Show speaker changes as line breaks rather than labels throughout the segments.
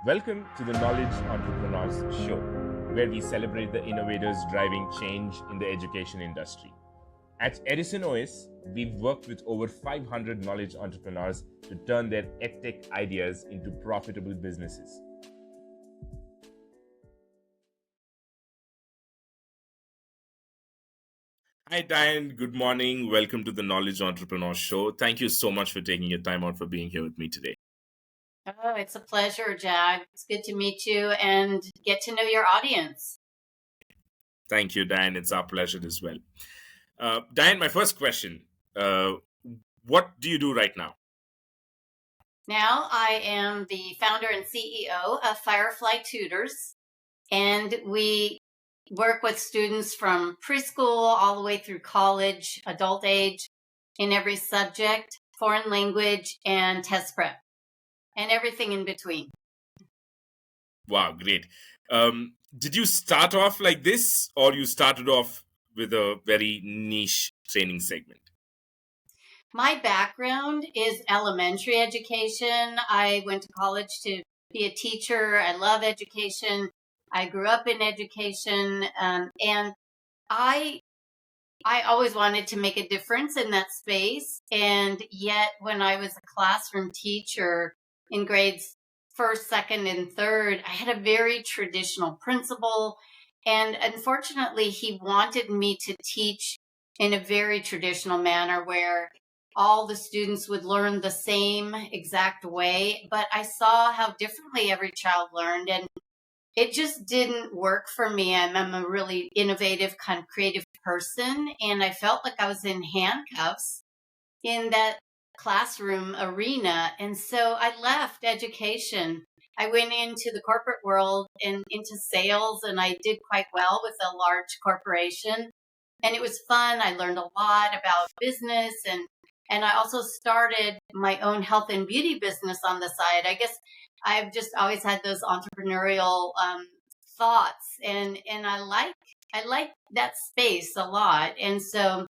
Welcome to the Knowledge Entrepreneurs Show, where we celebrate the innovators driving change in the education industry. At Edison OS, we've worked with over 500 knowledge entrepreneurs to turn their edtech ideas into profitable businesses. Hi, Diane. Good morning. Welcome to the Knowledge Entrepreneur Show. Thank you so much for taking your time out for being here with me today.
Oh, it's a pleasure, Jag. It's good to meet you and get to know your audience.
Thank you, Diane. It's our pleasure as well. Diane, my first question, what do you do right now?
Now I am the founder and CEO of Firefly Tutors, and we work with students from preschool all the way through college, adult age, in every subject, foreign language, and test prep, and everything in between.
Wow, great. Did you start off like this, or you started off with a very niche training segment?
My background is elementary education. I went to college to be a teacher. I love education. I grew up in education, and I always wanted to make a difference in that space. And yet, when I was a classroom teacher in grades first, second, and third, I had a very traditional principal. And unfortunately, he wanted me to teach in a very traditional manner where all the students would learn the same exact way. But I saw how differently every child learned, and it just didn't work for me. I'm a really innovative, kind of creative person, and I felt like I was in handcuffs in that classroom arena. And so I left education. I went into the corporate world and into sales, and I did quite well with a large corporation. And it was fun. I learned a lot about business, and I also started my own health and beauty business on the side. I guess I've just always had those entrepreneurial thoughts, and I like that space a lot. And so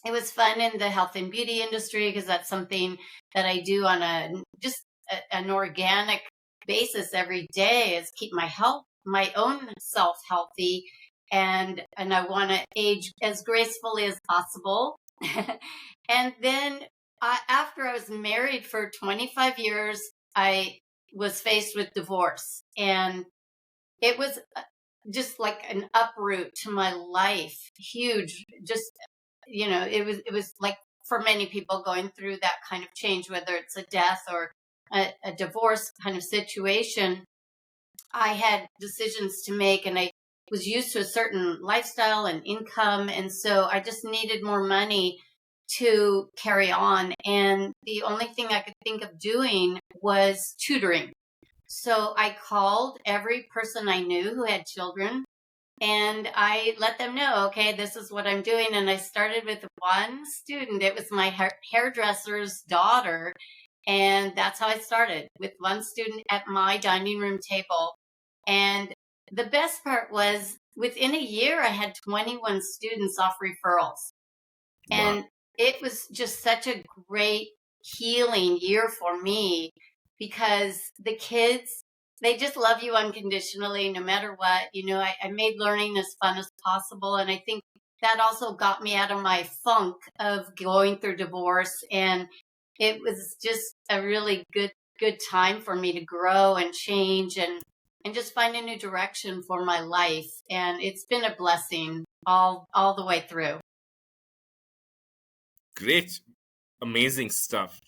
it was fun in the health and beauty industry because that's something that I do on an organic basis every day, is keep my own self healthy, and I want to age as gracefully as possible. And then after I was married for 25 years, I was faced with divorce, and it was just like an uproot to my life. Huge. Just, it was like for many people going through that kind of change, whether it's a death or a divorce kind of situation. I had decisions to make, and I was used to a certain lifestyle and income, and so I just needed more money to carry on. And the only thing I could think of doing was tutoring. So I called every person I knew who had children, and I let them know, okay, this is what I'm doing. And I started with one student. It was my hairdresser's daughter. And that's how I started, with one student at my dining room table. And the best part was, within a year, I had 21 students off referrals. And
Wow.
it was just such a great healing year for me, because the kids, they just love you unconditionally, no matter what. I made learning as fun as possible. And I think that also got me out of my funk of going through divorce. And it was just a really good time for me to grow and change and just find a new direction for my life. And it's been a blessing all the way through.
Great. Amazing stuff.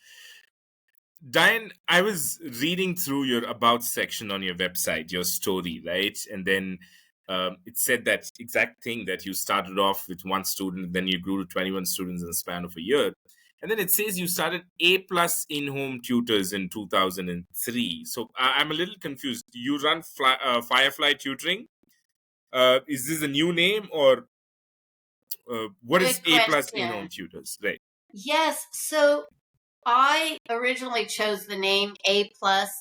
Diane, I was reading through your about section on your website, your story, right? And then it said that exact thing, that you started off with one student, then you grew to 21 students in the span of a year. And then it says you started A+ in-home tutors in 2003. So I'm a little confused. You run Firefly Tutoring. Is this a new name, or what is
Good
A+
question.
in-home tutors? Right.
Yes. So I originally chose the name A+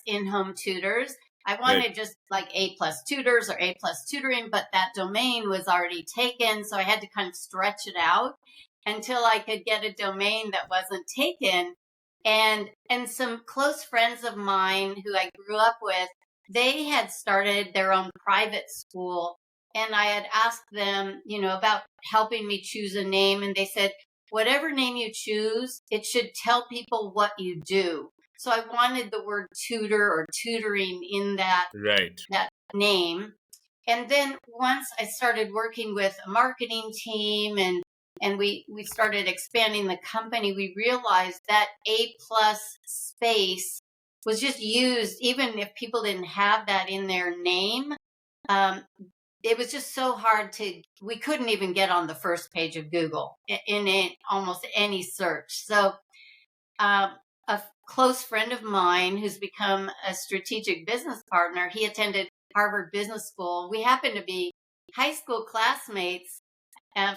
in-home tutors. I wanted
Right.
just like A+ tutors or A+ tutoring, but that domain was already taken. So I had to kind of stretch it out until I could get a domain that wasn't taken. And some close friends of mine who I grew up with they had started their own private school. And I had asked them, about helping me choose a name. And they said, whatever name you choose, it should tell people what you do. So I wanted the word tutor or tutoring in that
Right.
name. And then once I started working with a marketing team and we started expanding the company, we realized that A plus space was just used, even if people didn't have that in their name. It was just so hard we couldn't even get on the first page of Google in almost any search. So a close friend of mine who's become a strategic business partner, he attended Harvard Business School. We happened to be high school classmates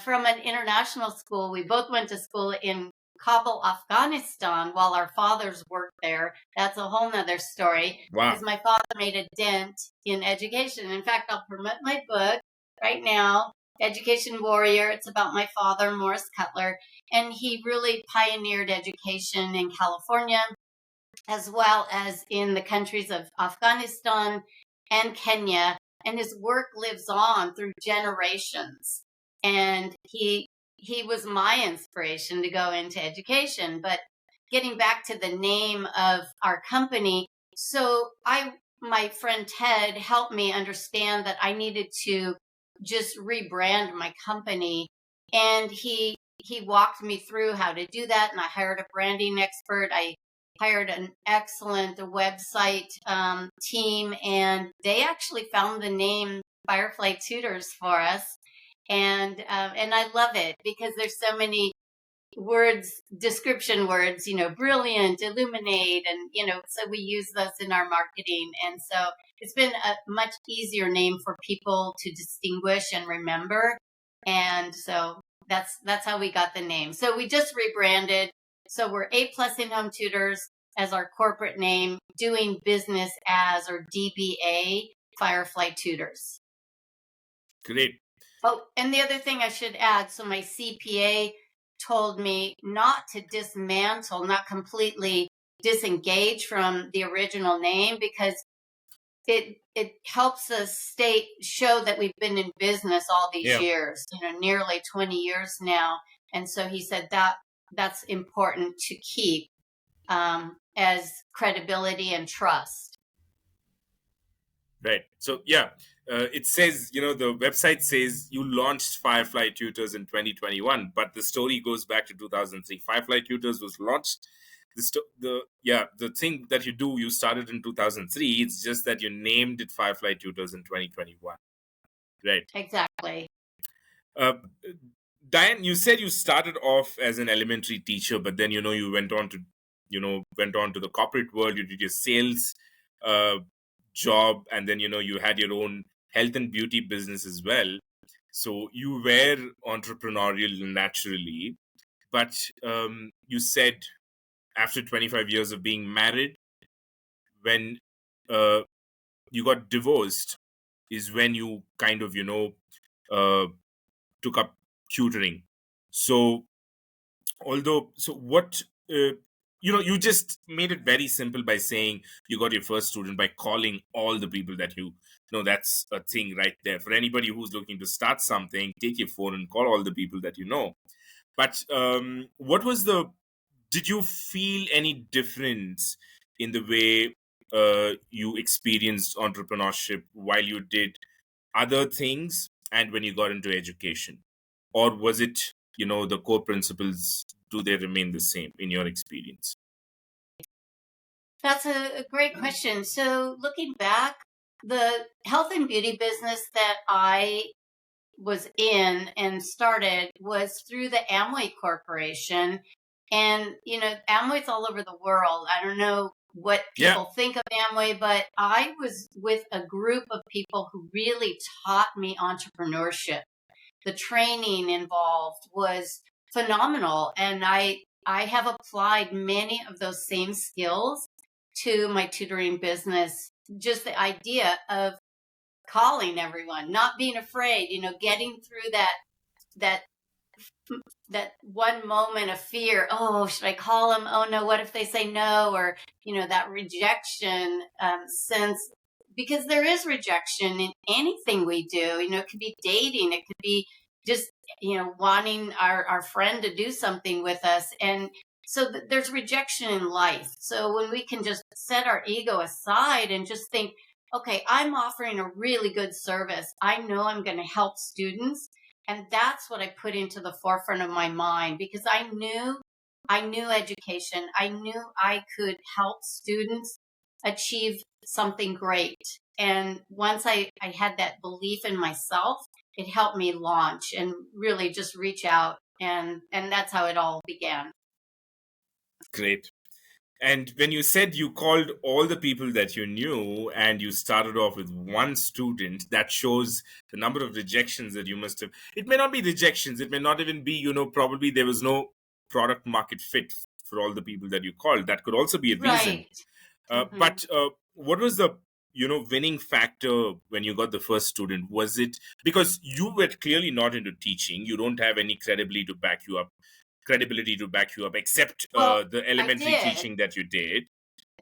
from an international school. We both went to school in Kabul, Afghanistan, while our fathers worked there. That's a whole nother story
Wow.
because my father made a dent in education. In fact, I'll promote my book right now, Education Warrior. It's about my father, Morris Cutler, and he really pioneered education in California as well as in the countries of Afghanistan and Kenya. And his work lives on through generations. And he was my inspiration to go into education. But getting back to the name of our company, so my friend Ted helped me understand that I needed to just rebrand my company. And he walked me through how to do that. And I hired a branding expert. I hired an excellent website team, and they actually found the name Firefly Tutors for us. And I love it because there's so many words, description words, brilliant, illuminate, and so we use those in our marketing. And so it's been a much easier name for people to distinguish and remember. And so that's how we got the name. So we just rebranded. So we're A+ in-home tutors as our corporate name, doing business as, or DBA, Firefly Tutors.
Great.
Oh, and the other thing I should add, so my CPA told me not to dismantle, not completely disengage from the original name, because it helps us show that we've been in business all these years, nearly 20 years now. And so he said that's important to keep as credibility and trust.
Right. So it says, the website says you launched Firefly Tutors in 2021, but the story goes back to 2003. Firefly Tutors was launched. The thing that you started in 2003. It's just that you named it Firefly Tutors in 2021. Right.
Exactly.
Diane, you said you started off as an elementary teacher, but then you went on to the corporate world. You did your sales job, and then you had your own health and beauty business as well. So you were entrepreneurial naturally, but you said after 25 years of being married, when you got divorced, is when you kind of took up tutoring. So what you just made it very simple by saying you got your first student by calling all the people that you know. That's a thing right there for anybody who's looking to start something. Take your phone and call all the people that you know. But did you feel any difference in the way you experienced entrepreneurship while you did other things and when you got into education? Or was it, the core principles, do they remain the same in your experience?
That's a great question. So looking back, the health and beauty business that I was in and started was through the Amway Corporation. And, Amway's all over the world. I don't know what people think of Amway, but I was with a group of people who really taught me entrepreneurship. The training involved was phenomenal. And I have applied many of those same skills to my tutoring business. Just the idea of calling everyone, not being afraid, getting through that one moment of fear. Oh, should I call them? Oh no, what if they say no? Or, that rejection sense, because there is rejection in anything we do. It could be dating, it could be just, wanting our friend to do something with us. And so there's rejection in life. So when we can just set our ego aside and just think, okay, I'm offering a really good service. I know I'm going to help students. And that's what I put into the forefront of my mind, because I knew education. I knew I could help students achieve something great. And once I had that belief in myself, it helped me launch and really just reach out. And that's how it all began.
Great. And when you said you called all the people that you knew and you started off with one student, that shows the number of rejections that you must have. It may not be rejections, it may not even be, probably there was no product market fit for all the people that you called. That could also be a reason.
Right. Mm-hmm.
But what was the winning factor when you got the first student? Was it because you were clearly not into teaching? You don't have any credibility to back you up, except
Well,
the
I
elementary
did.
teaching that you did.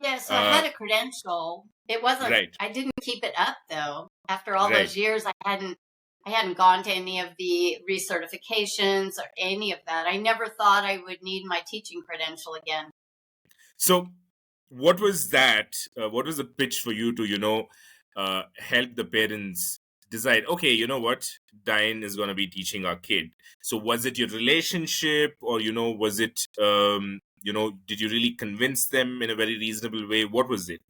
Yeah, so I had a credential. It wasn't,
Right.
I didn't keep it up though. After all
Right.
those years, I hadn't gone to any of the recertifications or any of that. I never thought I would need my teaching credential again.
So, what was that? What was the pitch for you to, help the parents decide, okay, you know what, Diane is going to be teaching our kid? So, was it your relationship, or, was it, did you really convince them in a very reasonable way? What was it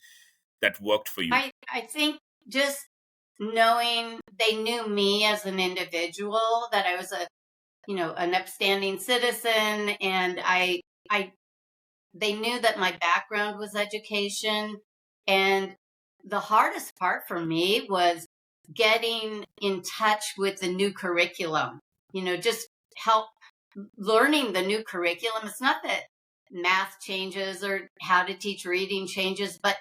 that worked for you?
I think just knowing they knew me as an individual, that I was an upstanding citizen, and they knew that my background was education. And the hardest part for me was getting in touch with the new curriculum, just help learning the new curriculum. It's not that math changes or how to teach reading changes, but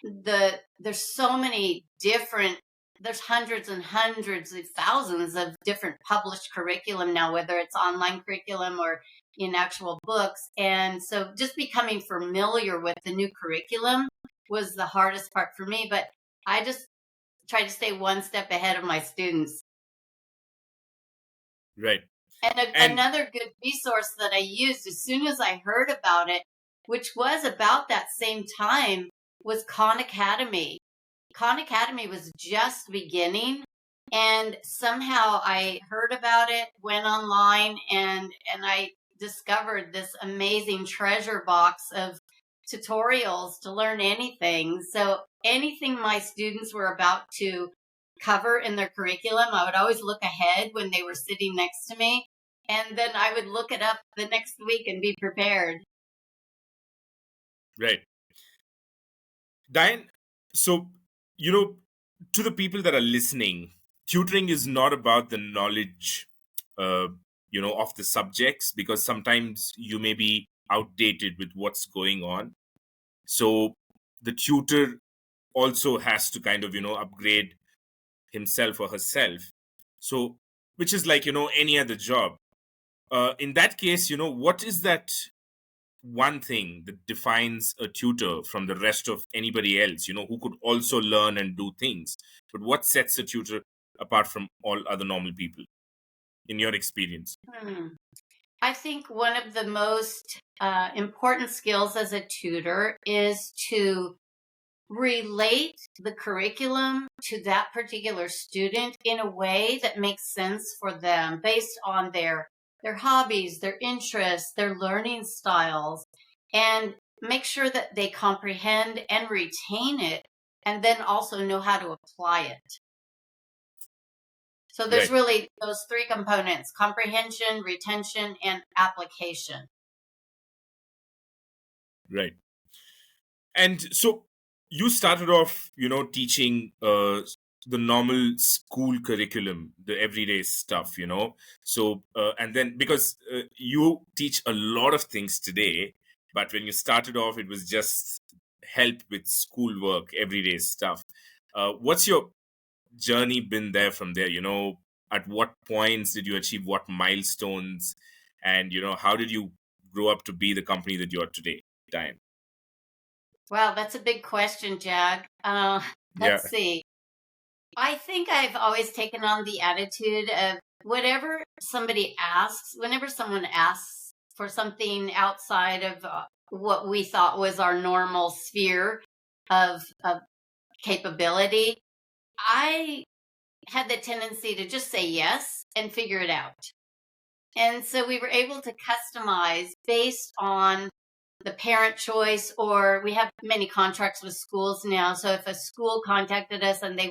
there's so many different, there's hundreds and hundreds of thousands of different published curriculum now, whether it's online curriculum or in actual books. And so just becoming familiar with the new curriculum was the hardest part for me, but I just try to stay one step ahead of my students.
Right.
And another good resource that I used as soon as I heard about it, which was about that same time, was Khan Academy. Khan Academy was just beginning, and somehow I heard about it, went online, and I discovered this amazing treasure box of tutorials to learn anything. So anything my students were about to cover in their curriculum, I would always look ahead when they were sitting next to me, and then I would look it up the next week and be prepared.
Right. Diane, so, to the people that are listening, tutoring is not about the knowledge, of the subjects, because sometimes you may be outdated with what's going on. So the tutor also has to kind of, upgrade himself or herself. So, which is like, any other job. In that case, what is that one thing that defines a tutor from the rest of anybody else, who could also learn and do things? But what sets a tutor apart from all other normal people, in your experience?
I think one of the most important skills as a tutor is to relate the curriculum to that particular student in a way that makes sense for them based on their hobbies, their interests, their learning styles, and make sure that they comprehend and retain it, and then also know how to apply it. So there's
Right.
really those three components: comprehension, retention, and application.
Right. And so you started off, teaching the normal school curriculum, the everyday stuff, So, and then because you teach a lot of things today, but when you started off, it was just help with schoolwork, everyday stuff. What's your journey been there from there? At what points did you achieve what milestones? And, how did you grow up to be the company that you are today, Diane?
Wow, that's a big question, Jag.
Yeah.
Let's see. I think I've always taken on the attitude of whatever somebody asks, whenever someone asks for something outside of what we thought was our normal sphere of capability, I had the tendency to just say yes and figure it out. And so we were able to customize based on the parent choice, or we have many contracts with schools now. So if a school contacted us and they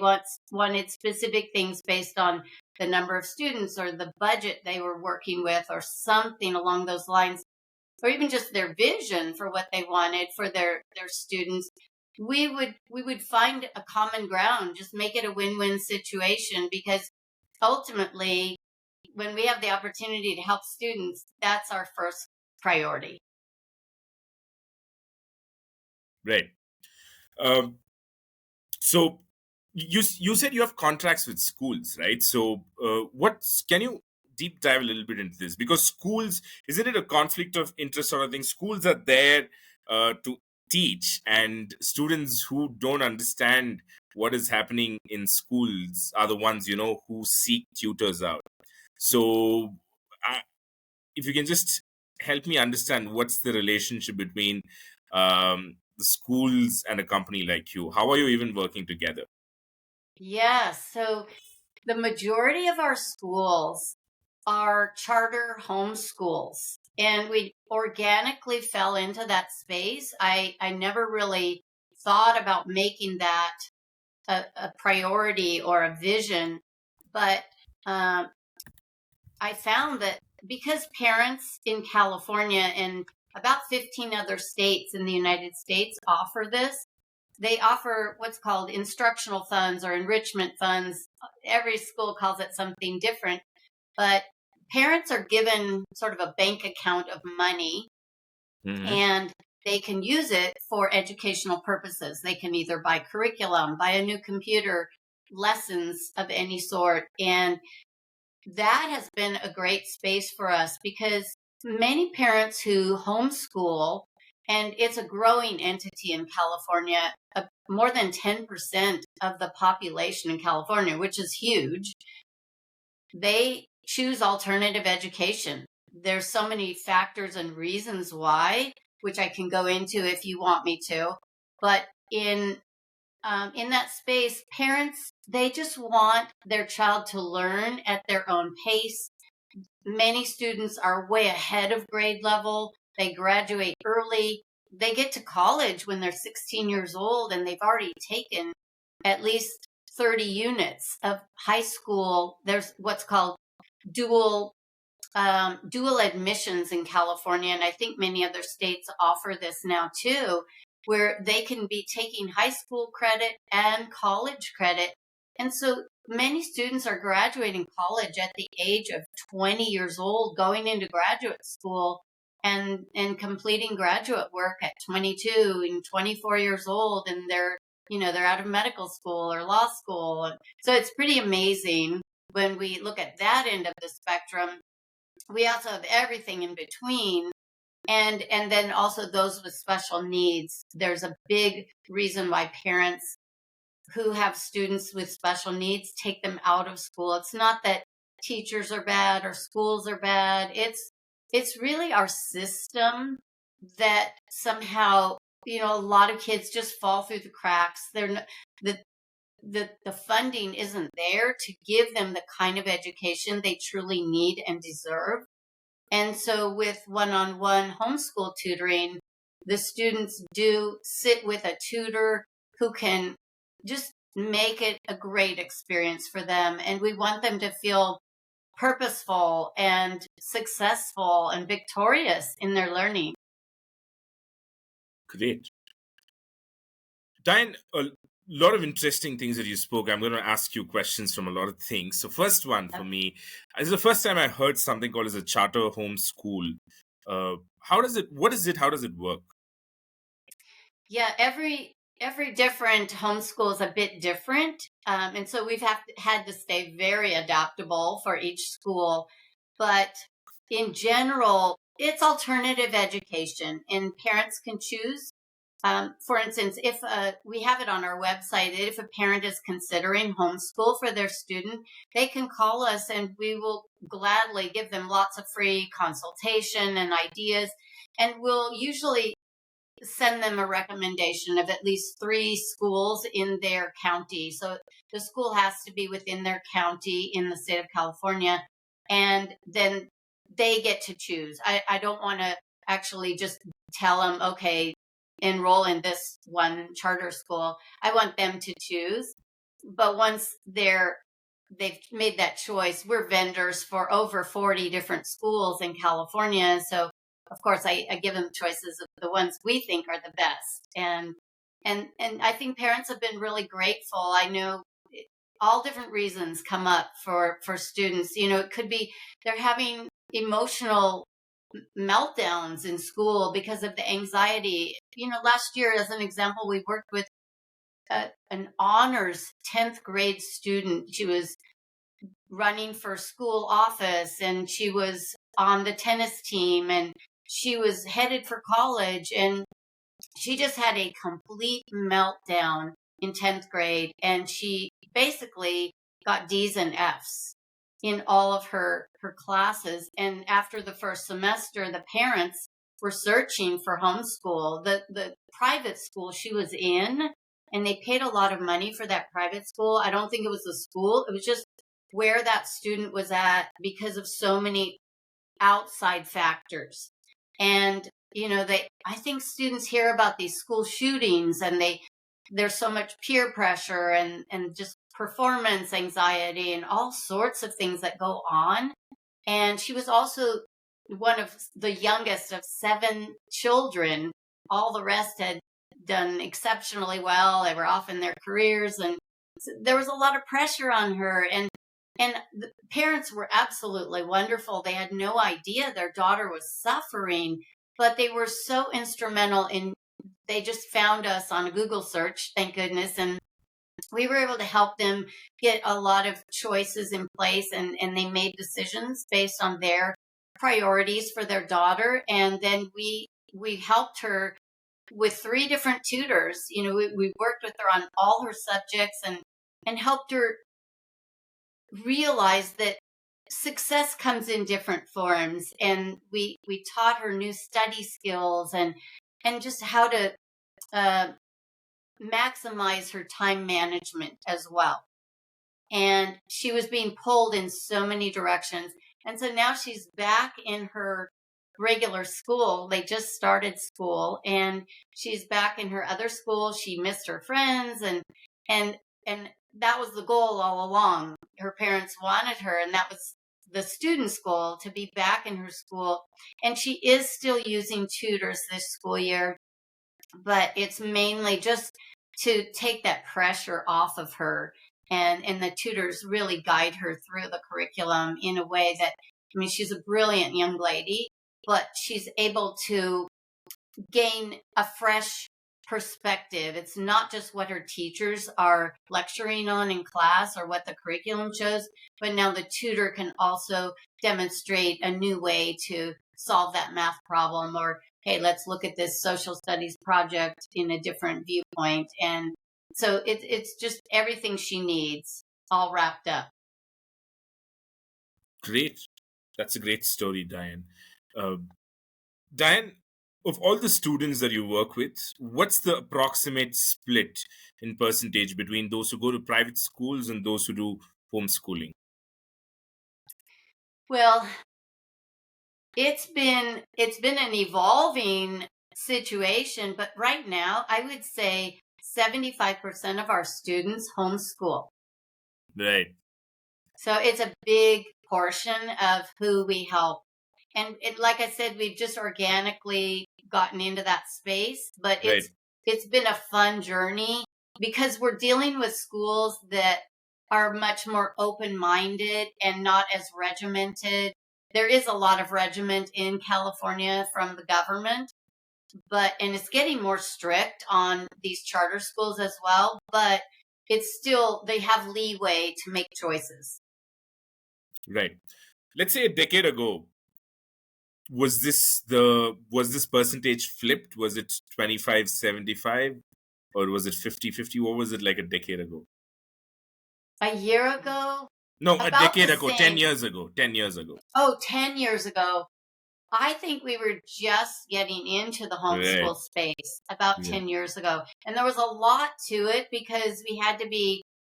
wanted specific things based on the number of students or the budget they were working with or something along those lines, or even just their vision for what they wanted for their students, we would find a common ground, just make it a win-win situation, because ultimately when we have the opportunity to help students, that's our first priority.
Right. Um, so you said you have contracts with schools, right? So what can you deep dive a little bit into this? Because schools, isn't it a conflict of interest sort of thing? Schools are there to teach, and students who don't understand what is happening in schools are the ones, who seek tutors out. So if you can just help me understand what's the relationship between the schools and a company like you. How are you even working together?
Yes. So the majority of our schools are charter homeschools, and we organically fell into that space. I never really thought about making that a priority or a vision, but um, I found that because parents in California and about 15 other states in the United States offer this, they offer what's called instructional funds or enrichment funds. Every school calls it something different, but parents are given sort of a bank account of money,
Hmm.
and they can use it for educational purposes. They can either buy curriculum, buy a new computer, lessons of any sort. And that has been a great space for us because many parents who homeschool, and it's a growing entity in California, more than 10% of the population in California, which is huge, they choose alternative education. There's so many factors and reasons why, which I can go into if you want me to. But in that space, parents, they just want their child to learn at their own pace. Many students are way ahead of grade level. They graduate early. They get to college when they're 16 years old and they've already taken at least 30 units of high school. There's what's called dual dual admissions in California, and I think many other states offer this now too, where they can be taking high school credit and college credit. And so many students are graduating college at the age of 20 years old, going into graduate school and completing graduate work at 22 and 24 years old, and they're out of medical school or law school. So it's pretty amazing when we look at that end of the spectrum. We also have everything in between, and then also those with special needs. There's a big reason why parents who have students with special needs take them out of school. It's not that teachers are bad or schools are bad. It's really our system that somehow, a lot of kids just fall through the cracks. They're not, the funding isn't there to give them the kind of education they truly need and deserve. And so with one-on-one homeschool tutoring, the students do sit with a tutor who can just make it a great experience for them. And we want them to feel purposeful and successful and victorious in their learning.
Great. Diane, a lot of interesting things that you spoke. I'm going to ask you questions from a lot of things. So first one for me, this is the first time I heard something called as a charter home school. What is it? How does it work?
Yeah, every different homeschool is a bit different, and so we've had to stay very adaptable for each school. But in general, it's alternative education, and parents can choose For instance, if we have it on our website, if a parent is considering homeschool for their student, they can call us and we will gladly give them lots of free consultation and ideas. And we'll usually send them a recommendation of at least 3 schools in their county. So the school has to be within their county in the state of California. And then they get to choose. I don't want to actually just tell them, okay, enroll in this one charter school. I want them to choose. But once they've made that choice, we're vendors for over 40 different schools in California. So of course I give them choices of the ones we think are the best. And I think parents have been really grateful. I know all different reasons come up for students. It could be they're having emotional meltdowns in school because of the anxiety. Last year, as an example, we worked with an honors 10th grade student. She was running for school office and she was on the tennis team and she was headed for college, and she just had a complete meltdown in 10th grade, and she basically got D's and F's in all of her classes. And after the first semester, the parents were searching for homeschool. The private school she was in, and they paid a lot of money for that private school. I don't think it was the school. It was just where that student was at because of so many outside factors. And I think students hear about these school shootings, and there's so much peer pressure and just performance anxiety and all sorts of things that go on. And she was also one of the youngest of 7 children. All the rest had done exceptionally well. They were off in their careers, and there was a lot of pressure on her. And the parents were absolutely wonderful. They had no idea their daughter was suffering, but they were so instrumental in, they just found us on a Google search, thank goodness, and we were able to help them get a lot of choices in place, and they made decisions based on their priorities for their daughter. And then we helped her with 3 different tutors. We worked with her on all her subjects and helped her realize that success comes in different forms. And we taught her new study skills and just how to maximize her time management as well. And she was being pulled in so many directions. And so now she's back in her regular school. They just started school, and she's back in her other school. She missed her friends, and that was the goal all along. Her parents wanted her, and that was the student's goal, to be back in her school. And she is still using tutors this school year, but it's mainly just to take that pressure off of her. And the tutors really guide her through the curriculum in a way that, she's a brilliant young lady, but she's able to gain a fresh perspective. It's not just what her teachers are lecturing on in class or what the curriculum shows, but now the tutor can also demonstrate a new way to solve that math problem, or, hey, let's look at this social studies project in a different viewpoint. And so it's just everything she needs all wrapped up.
Great. That's a great story, Diane. Diane, of all the students that you work with, what's the approximate split in percentage between those who go to private schools and those who do homeschooling?
Well, it's been an evolving situation, but right now I would say 75% of our students homeschool.
Right.
So it's a big portion of who we help. And like I said, we've just organically gotten into that space, but
Right.
it's been a fun journey because we're dealing with schools that are much more open-minded and not as regimented. There is a lot of regiment in California from the government, and it's getting more strict on these charter schools as well, but it's still, they have leeway to make choices.
Right. Let's say a decade ago, was this percentage flipped? Was it 25-75, or was it 50-50? What was it like a decade ago?
A year ago,
No, a
about the
decade ago, 10
same.
years ago, 10 years ago.
Oh, 10 years ago. I think we were just getting into the
Right.
homeschool space about
Yeah.
10 years ago. And there was a lot to it because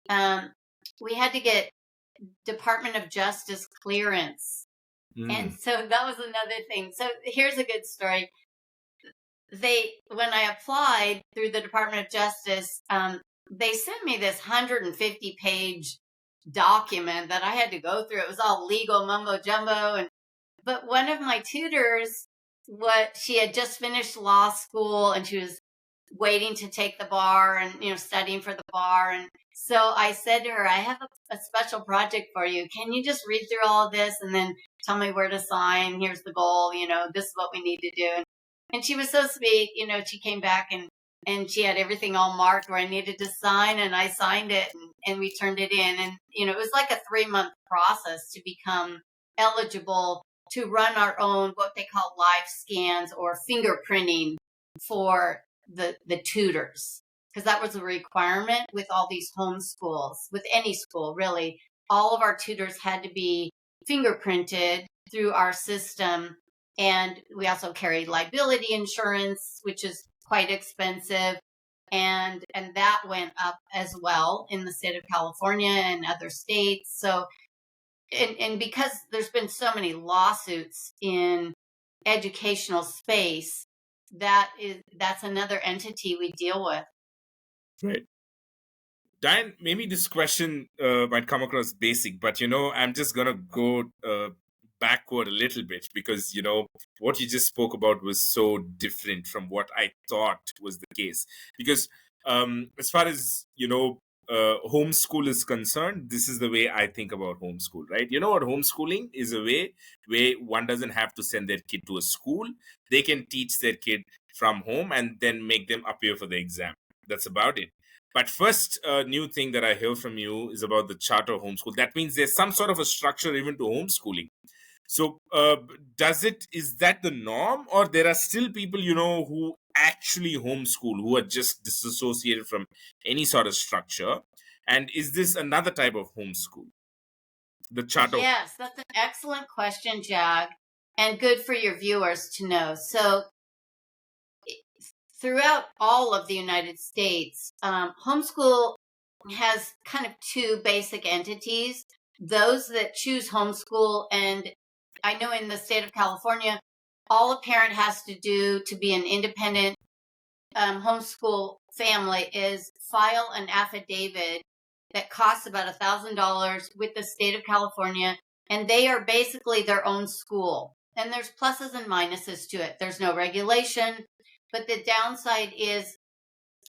um, we had to get Department of Justice clearance. And
Mm.
so that was another thing. So here's a good story. When I applied through the Department of Justice, they sent me this 150-page document that I had to go through. It was all legal mumbo jumbo, but one of my tutors, she had just finished law school and she was waiting to take the bar and studying for the bar. And so I said to her, I have a special project for you. Can you just read through all of this and then tell me where to sign? Here's the goal. This is what we need to do. And she was so sweet. She came back and she had everything all marked where I needed to sign, and I signed it, and we turned it in. And it was like a 3-month process to become eligible to run our own, what they call live scans or fingerprinting for the tutors, because that was a requirement with all these homeschools, with any school really. All of our tutors had to be fingerprinted through our system, and we also carried liability insurance, which is quite expensive, and that went up as well in the state of California and other states. So and because there's been so many lawsuits in educational space, that's another entity we deal with.
Right. Diane, maybe this question might come across basic, but I'm just gonna go backward a little bit, because what you just spoke about was so different from what I thought was the case. Because as far as homeschool is concerned, this is the way I think about homeschool, right? You know what homeschooling is? A way where one doesn't have to send their kid to a school; they can teach their kid from home and then make them appear for the exam. That's about it. But first, new thing that I hear from you is about the charter homeschool. That means there's some sort of a structure even to homeschooling. So, is that the norm, or there are still people, who actually homeschool, who are just disassociated from any sort of structure? And is this another type of homeschool, the charter?
Yes, that's an excellent question, Jag, and good for your viewers to know. So throughout all of the United States, homeschool has kind of two basic entities. Those that choose homeschool, and I know in the state of California, all a parent has to do to be an independent homeschool family is file an affidavit that costs about $1,000 with the state of California, and they are basically their own school. And there's pluses and minuses to it. There's no regulation, but the downside is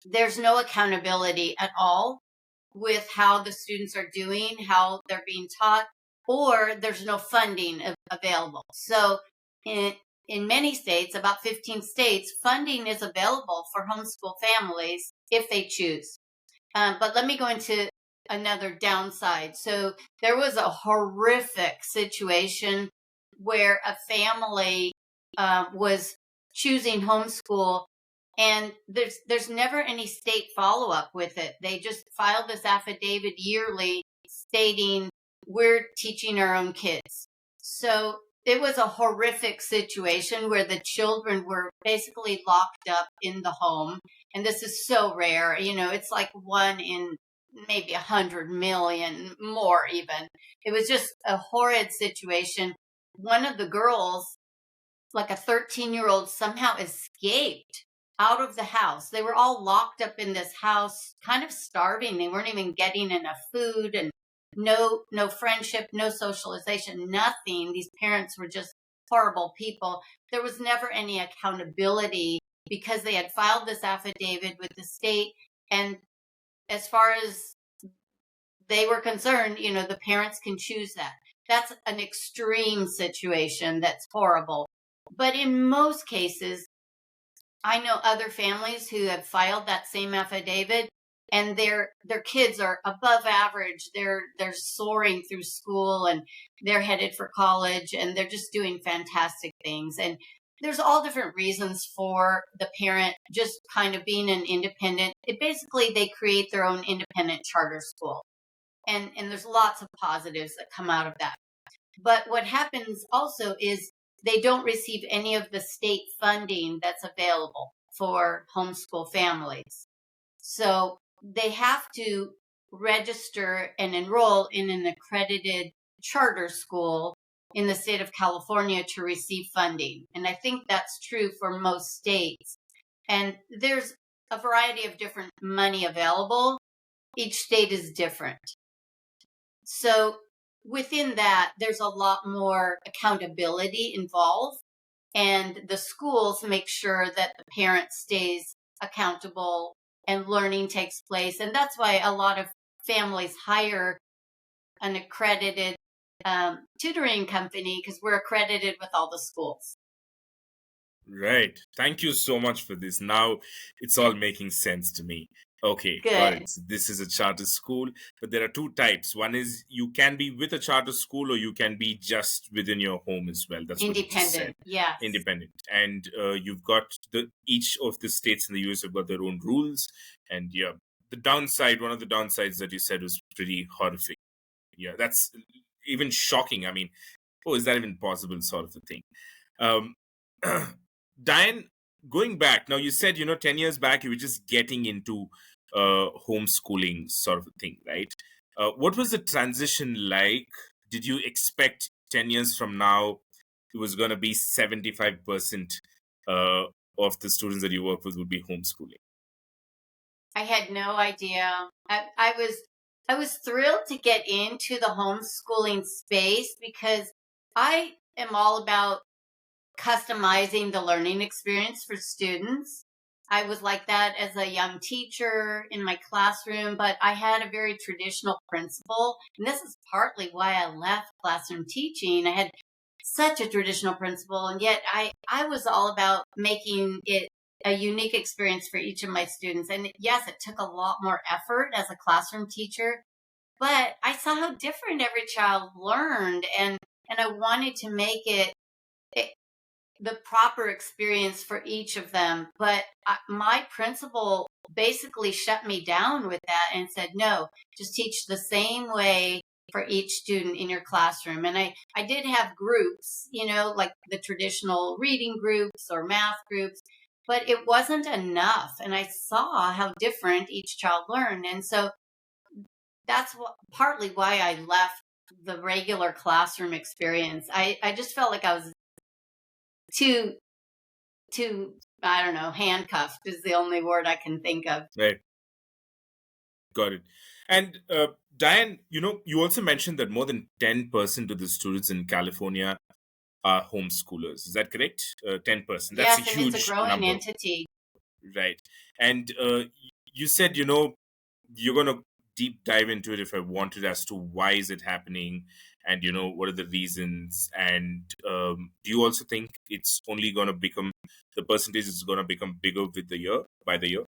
there's no accountability at all with how the students are doing, how they're being taught, or there's no funding available. So in many states, about 15 states, funding is available for homeschool families if they choose. But let me go into another downside. So there was a horrific situation where a family was choosing homeschool, and there's never any state follow-up with it. They just filed this affidavit yearly stating we're teaching our own kids. So it was a horrific situation where the children were basically locked up in the home. And this is so rare. It's like 1 in maybe 100 million, more even. It was just a horrid situation. One of the girls, like a 13-year-old, somehow escaped out of the house. They were all locked up in this house, kind of starving. They weren't even getting enough food, and no friendship, no socialization, nothing. These parents were just horrible people. There was never any accountability because they had filed this affidavit with the state. And as far as they were concerned, the parents can choose that. That's an extreme situation. That's horrible. But in most cases, I know other families who have filed that same affidavit, and their kids are above average. They're soaring through school, and they're headed for college, and they're just doing fantastic things. And there's all different reasons for the parent just kind of being an independent. It basically, they create their own independent charter school. And there's lots of positives that come out of that. But what happens also is they don't receive any of the state funding that's available for homeschool families. So they have to register and enroll in an accredited charter school in the state of California to receive funding. And I think that's true for most states. And there's a variety of different money available. Each state is different. So within that, there's a lot more accountability involved, and the schools make sure that the parent stays accountable and learning takes place. And that's why a lot of families hire an accredited tutoring company, because we're accredited with all the schools.
Right. Thank you so much for this. Now it's all making sense to me. Okay, got
Good.
it. So this is a charter school, but there are two types. One is you can be with a charter school, or you can be just within your home as well. That's what you just said.
Independent, yes.
Independent. And you've got each of the states in the US have got their own rules. And yeah, one of the downsides that you said was pretty horrific. Yeah, that's even shocking. I mean, oh, is that even possible, sort of a thing? Um, Diane, going back, now you said, 10 years back, you were just getting into homeschooling sort of a thing, right? What was the transition like? Did you expect 10 years from now, it was going to be 75% of the students that you work with would be homeschooling?
I had no idea. I was thrilled to get into the homeschooling space because I am all about customizing the learning experience for students. I was like that as a young teacher in my classroom, but I had a very traditional principle. And this is partly why I left classroom teaching. I had such a traditional principle, and yet I was all about making it a unique experience for each of my students. And yes, it took a lot more effort as a classroom teacher, but I saw how different every child learned, and I wanted to make it the proper experience for each of them. But my principal basically shut me down with that and said, no, just teach the same way for each student in your classroom. And I did have groups, like the traditional reading groups or math groups, but it wasn't enough. And I saw how different each child learned. And so that's partly why I left the regular classroom experience. I just felt like I was too, I don't know, handcuffed is the only word I can think of.
Right. Got it. And Diane, you also mentioned that more than 10% of the students in California are homeschoolers. Is that correct? 10%. That's
Yes,
a
and
huge
it's a growing
number.
entity.
Right. And you said, you're going to deep dive into it if I wanted, as to why is it happening, and, what are the reasons. And do you also think it's only going to become, the percentage is going to become bigger by the year?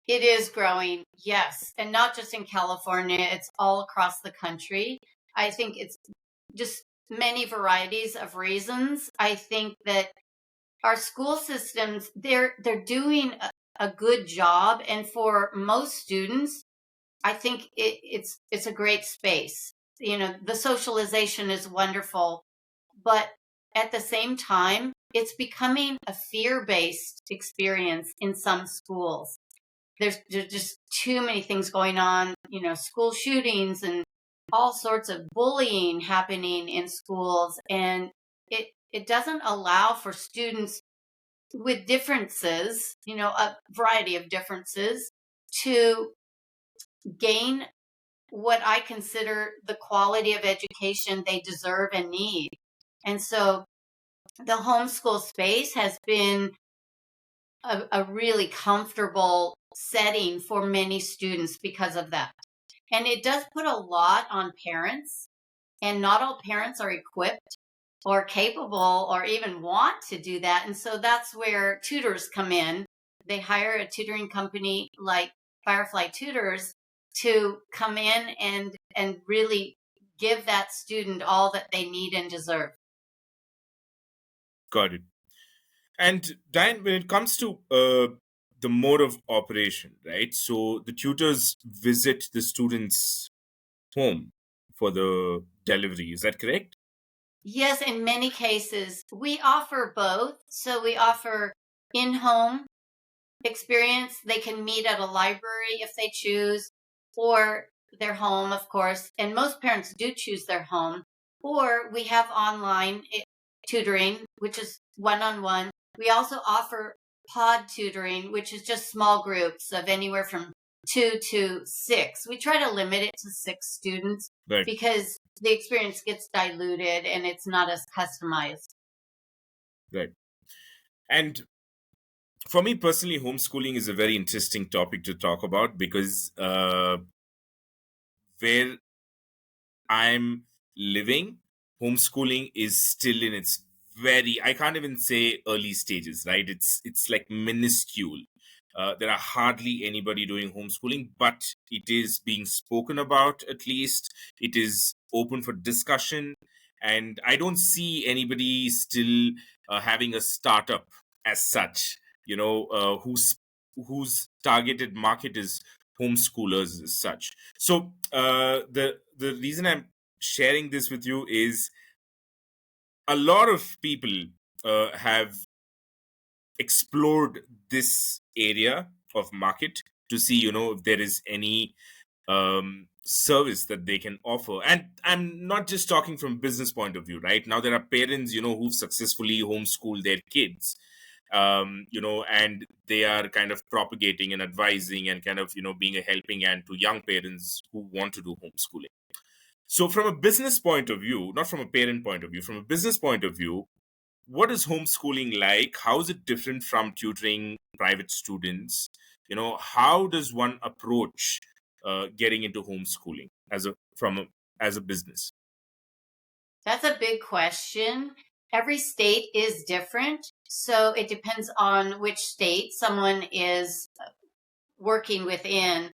It is growing, yes. And not just in California, it's all across the country. I think it's just many varieties of reasons. I think that our school systems, they're doing a good job. And for most students, I think it's a great space. The socialization is wonderful, but at the same time, it's becoming a fear-based experience in some schools. There's just too many things going on, school shootings and all sorts of bullying happening in schools. And it doesn't allow for students with differences, a variety of differences, to gain what I consider the quality of education they deserve and need. And so the homeschool space has been a really comfortable setting for many students because of that. And it does put a lot on parents, and not all parents are equipped or capable or even want to do that. And so that's where tutors come in. They hire a tutoring company like Firefly Tutors to come in and really give that student all that they need and deserve.
Got it. And Diane, when it comes to the mode of operation, right? So the tutors visit the students' home for the delivery. Is that correct?
Yes, in many cases, we offer both. So we offer in-home experience. They can meet at a library if they choose, or their home, of course. And most parents do choose their home. Or we have online tutoring, which is one-on-one. We also offer pod tutoring, which is just small groups of anywhere from 2 to 6. We try to limit it to 6 students
Right,
because the experience gets diluted and it's not as customized.
right. And for me personally, homeschooling is a very interesting topic to talk about because where I'm living, homeschooling is still in its very, I can't even say early stages, right? It's like minuscule. There are hardly anybody doing homeschooling, but it is being spoken about at least. It is open for discussion. And I don't see anybody still having a startup as such, whose targeted market is homeschoolers as such. So the reason I'm sharing this with you is a lot of people have explored this area of market to see, if there is any service that they can offer. And I'm not just talking from business point of view. Right now there are parents, who've successfully homeschooled their kids, and they are kind of propagating and advising and kind of, being a helping hand to young parents who want to do homeschooling. So from a business point of view, not from a parent point of view, from a business point of view, what is homeschooling like? How is it different from tutoring private students? How does one approach getting into homeschooling as a business?
That's a big question. Every state is different. So it depends on which state someone is working within.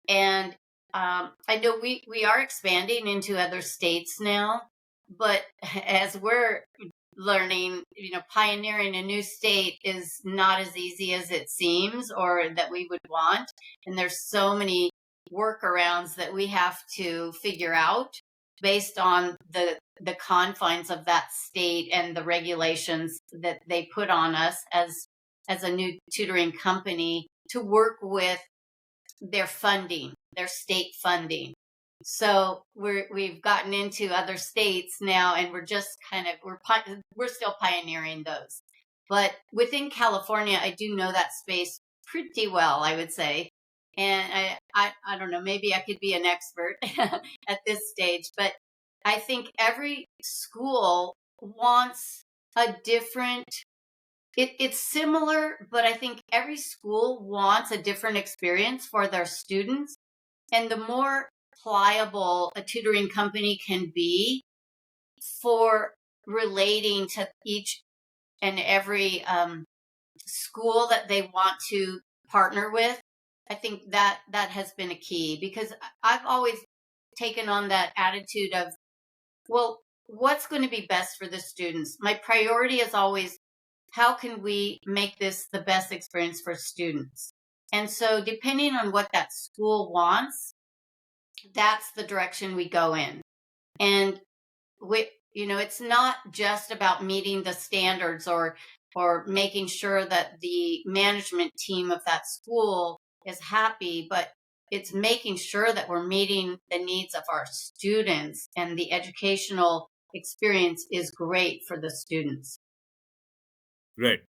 And I know we are expanding into other states now, but as we're learning, pioneering a new state is not as easy as it seems or that we would want. And there's so many workarounds that we have to figure out based on the confines of that state and the regulations that they put on us as a new tutoring company to work with their funding, their state funding. So we've gotten into other states now, and we're just kind of we're still pioneering those. But within California, I do know that space pretty well, I would say. And I don't know, maybe I could be an expert at this stage, but I think every school wants a different it's similar, but I think every school wants a different experience for their students. And the more pliable a tutoring company can be for relating to each and every school that they want to partner with, I think that has been a key because I've always taken on that attitude of, well, what's going to be best for the students? My priority is always, how can we make this the best experience for students? And so depending on what that school wants, that's the direction we go in. And it's not just about meeting the standards or making sure that the management team of that school is happy, but it's making sure that we're meeting the needs of our students and the educational experience is great for the students.
Right.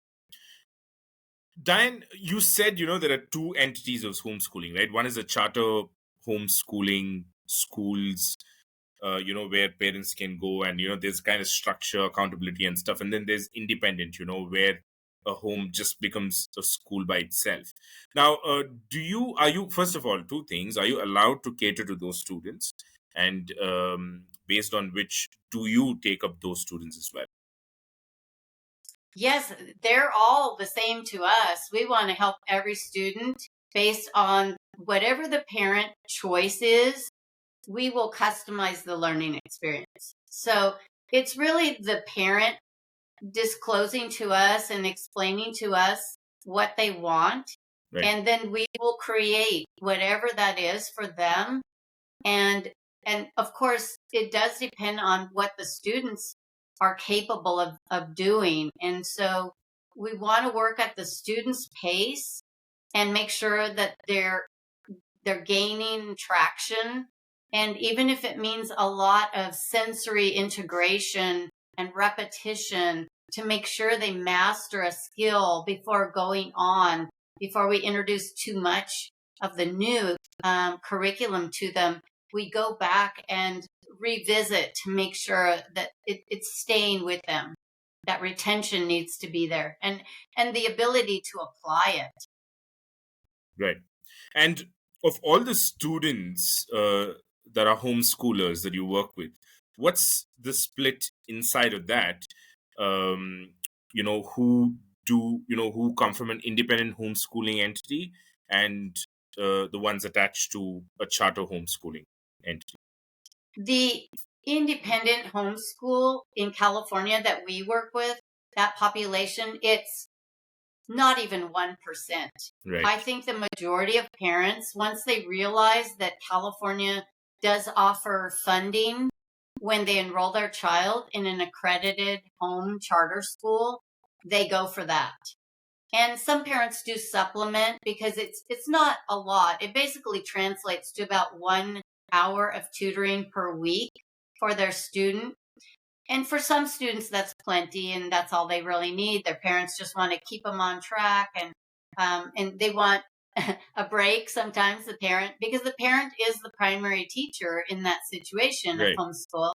Diane, you said, there are two entities of homeschooling, right? One is a charter homeschooling schools, where parents can go and, there's kind of structure, accountability and stuff. And then there's independent, where a home just becomes a school by itself. Now, are you, first of all, two things, are you allowed to cater to those students? And based on which, do you take up those students as well?
Yes, they're all the same to us. We want to help every student based on whatever the parent choice is, we will customize the learning experience. So it's really the parent disclosing to us and explaining to us what they want.
Right.
And then we will create whatever that is for them. And of course, it does depend on what the students are capable of doing. And so we want to work at the student's pace and make sure that they're gaining traction. And even if it means a lot of sensory integration and repetition to make sure they master a skill before going on, before we introduce too much of the new curriculum to them, we go back and revisit to make sure that it's staying with them. That retention needs to be there, and the ability to apply it.
Right. And of all the students that are homeschoolers that you work with, what's the split inside of that? Um, who come from an independent homeschooling entity and the ones attached to a charter homeschooling entity?
The independent homeschool in California that we work with, that population, it's not even 1%.
Right.
I think the majority of parents, once they realize that California does offer funding when they enroll their child in an accredited home charter school, they go for that. And some parents do supplement because it's not a lot. It basically translates to about 1 hour of tutoring per week for their student. And for some students, that's plenty, and that's all they really need. Their parents just want to keep them on track, and they want a break sometimes, the parent, because the parent is the primary teacher in that situation of
Right.
homeschool.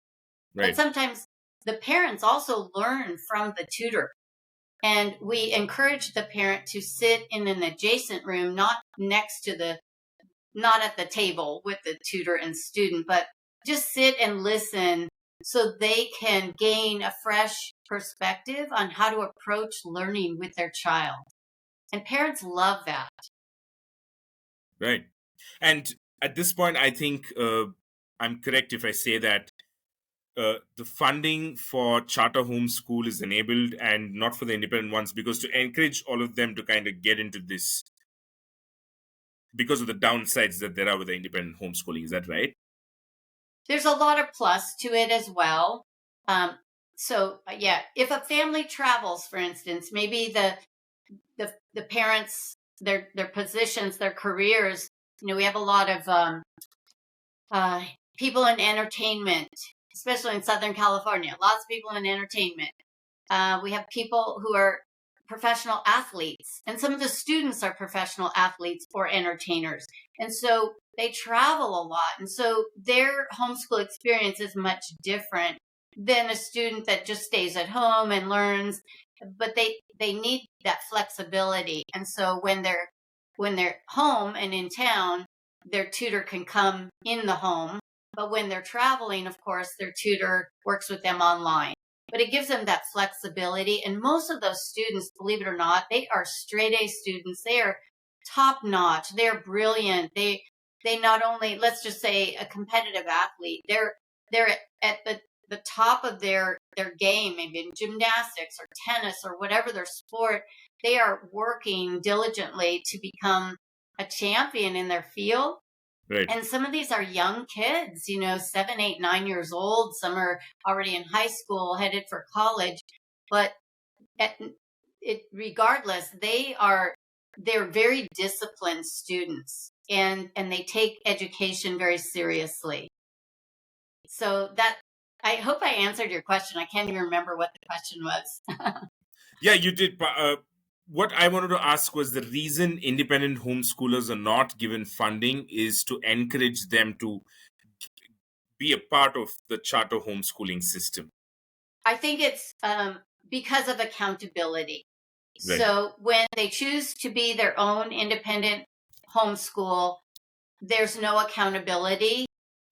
But
Right.
sometimes the parents also learn from the tutor. And we encourage the parent to sit in an adjacent room, not at the table with the tutor and student, but just sit and listen so they can gain a fresh perspective on how to approach learning with their child. And parents love that.
Right. And at this point, I think I'm correct if I say that the funding for charter homeschool is enabled and not for the independent ones, because to encourage all of them to kind of get into this because of the downsides that there are with the independent homeschooling. Is that right?
There's a lot of plus to it as well. So yeah, if a family travels, for instance, maybe the parents, their positions, their careers, we have a lot of people in entertainment, especially in Southern California, lots of people in entertainment. We have people who are professional athletes, and some of the students are professional athletes or entertainers. And so they travel a lot. And so their homeschool experience is much different than a student that just stays at home and learns. But they need that flexibility. And so when they're home and in town, their tutor can come in the home. But when they're traveling, of course, their tutor works with them online. But it gives them that flexibility. And most of those students, believe it or not, they are straight A students. They are top notch. They're brilliant. They not only, let's just say, a competitive athlete, they're at the top of their game, maybe in gymnastics or tennis or whatever their sport. They are working diligently to become a champion in their field.
Right.
And some of these are young kids, 7, 8, 9 years old. Some are already in high school, headed for college. But regardless, they're very disciplined students, and they take education very seriously. So I hope I answered your question. I can't even remember what the question was.
Yeah, you did. What I wanted to ask was the reason independent homeschoolers are not given funding is to encourage them to be a part of the charter homeschooling system.
I think it's because of accountability.
Right.
So when they choose to be their own independent homeschool, there's no accountability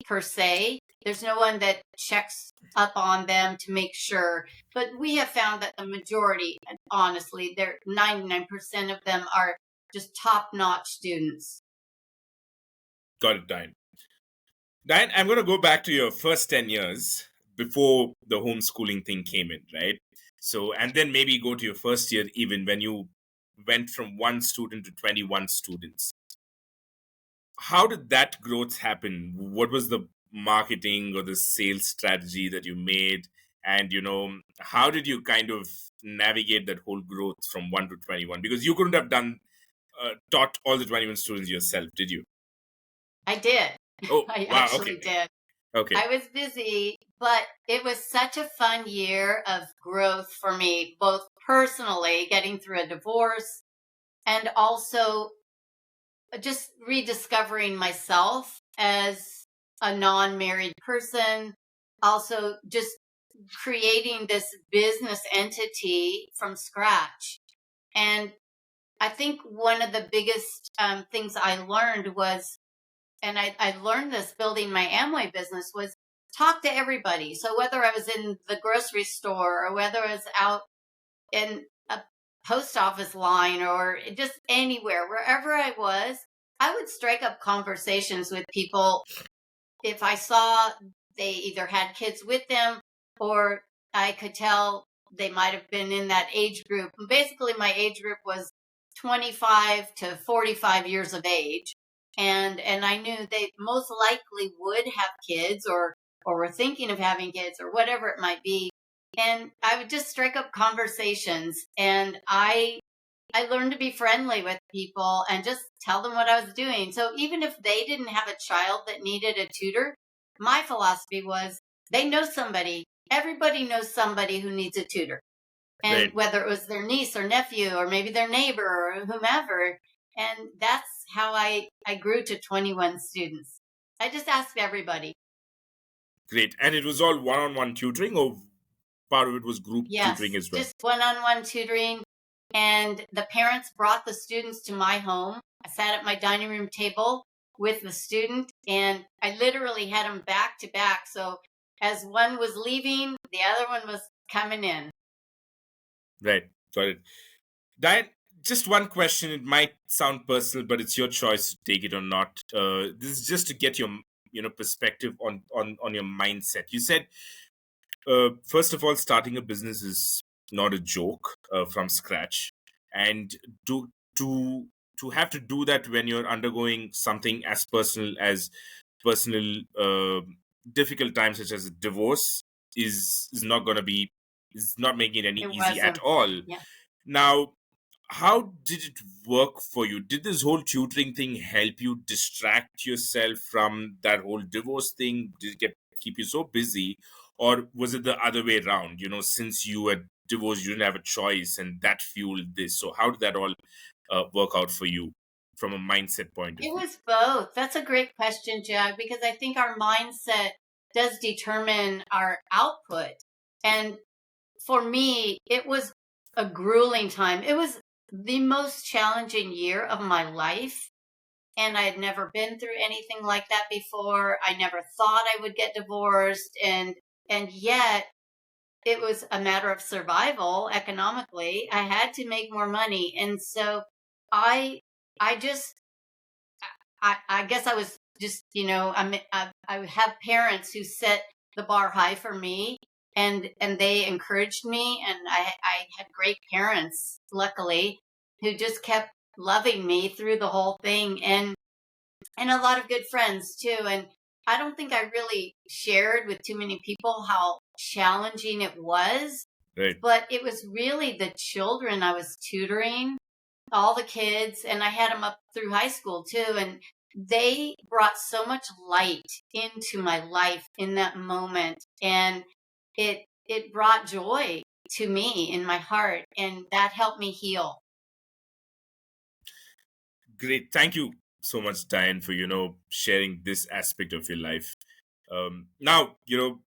per se. There's no one that checks up on them to make sure. But we have found that the majority, honestly, 99% of them are just top-notch students.
Got it, Diane. Diane, I'm going to go back to your first 10 years before the homeschooling thing came in, right? So, and then maybe go to your first year, even when you went from 1 student to 21 students. How did that growth happen? What was the marketing or the sales strategy that you made? And, how did you kind of navigate that whole growth from 1 to 21? Because you couldn't have taught all the 21 students yourself, did you?
I did.
Oh,
I
wow.
actually
Okay.
did.
Okay.
I was busy, but it was such a fun year of growth for me, both personally, getting through a divorce, and also just rediscovering myself as a non-married person. Also, just creating this business entity from scratch. And I think one of the biggest things I learned was, and I learned this building my Amway business, was talk to everybody. So whether I was in the grocery store or whether I was out in a post office line or just anywhere, wherever I was, I would strike up conversations with people if I saw they either had kids with them or I could tell they might have been in that age group. Basically, my age group was 25 to 45 years of age. And I knew they most likely would have kids or were thinking of having kids or whatever it might be. And I would just strike up conversations, and I learned to be friendly with people and just tell them what I was doing. So even if they didn't have a child that needed a tutor, my philosophy was they know somebody. Everybody knows somebody who needs a tutor. And
Right.
whether it was their niece or nephew or maybe their neighbor or whomever. And that's how I grew to 21 students. I just asked everybody.
Great. And it was all one-on-one tutoring, or part of it was group tutoring
Yes,
as well?
just one-on-one tutoring. And the parents brought the students to my home. I sat at my dining room table with the student, and I literally had them back to back. So as one was leaving, the other one was coming in.
Right. Got it. Diane, just one question. It might sound personal, but it's your choice to take it or not. This is just to get your perspective on your mindset. You said, first of all, starting a business is not a joke from scratch, and to to to have to do that when you're undergoing something as personal difficult times such as a divorce is not going to be is not making it any
It
easy at
wasn't.
all.
Yeah.
Now, how did it work for you? Did this whole tutoring thing help you distract yourself from that whole divorce thing? Did it keep you so busy? Or was it the other way around? Since you were divorced, you didn't have a choice, and that fueled this. So, how did that all work out for you from a mindset point of
It
view?
was both. That's a great question, Jag, because I think our mindset does determine our output. And for me, it was a grueling time. It was the most challenging year of my life. And I had never been through anything like that before. I never thought I would get divorced. And yet it was a matter of survival economically. I had to make more money. And so I I just I guess I was just, I have parents who set the bar high for me, and they encouraged me, and I had great parents, luckily, who just kept loving me through the whole thing, and a lot of good friends too. And I don't think I really shared with too many people how challenging it was,
Right.
but it was really the children I was tutoring, all the kids, and I had them up through high school too. And they brought so much light into my life in that moment. And it brought joy to me in my heart. And that helped me heal.
Great. Thank you so much, Diane, for sharing this aspect of your life. Now,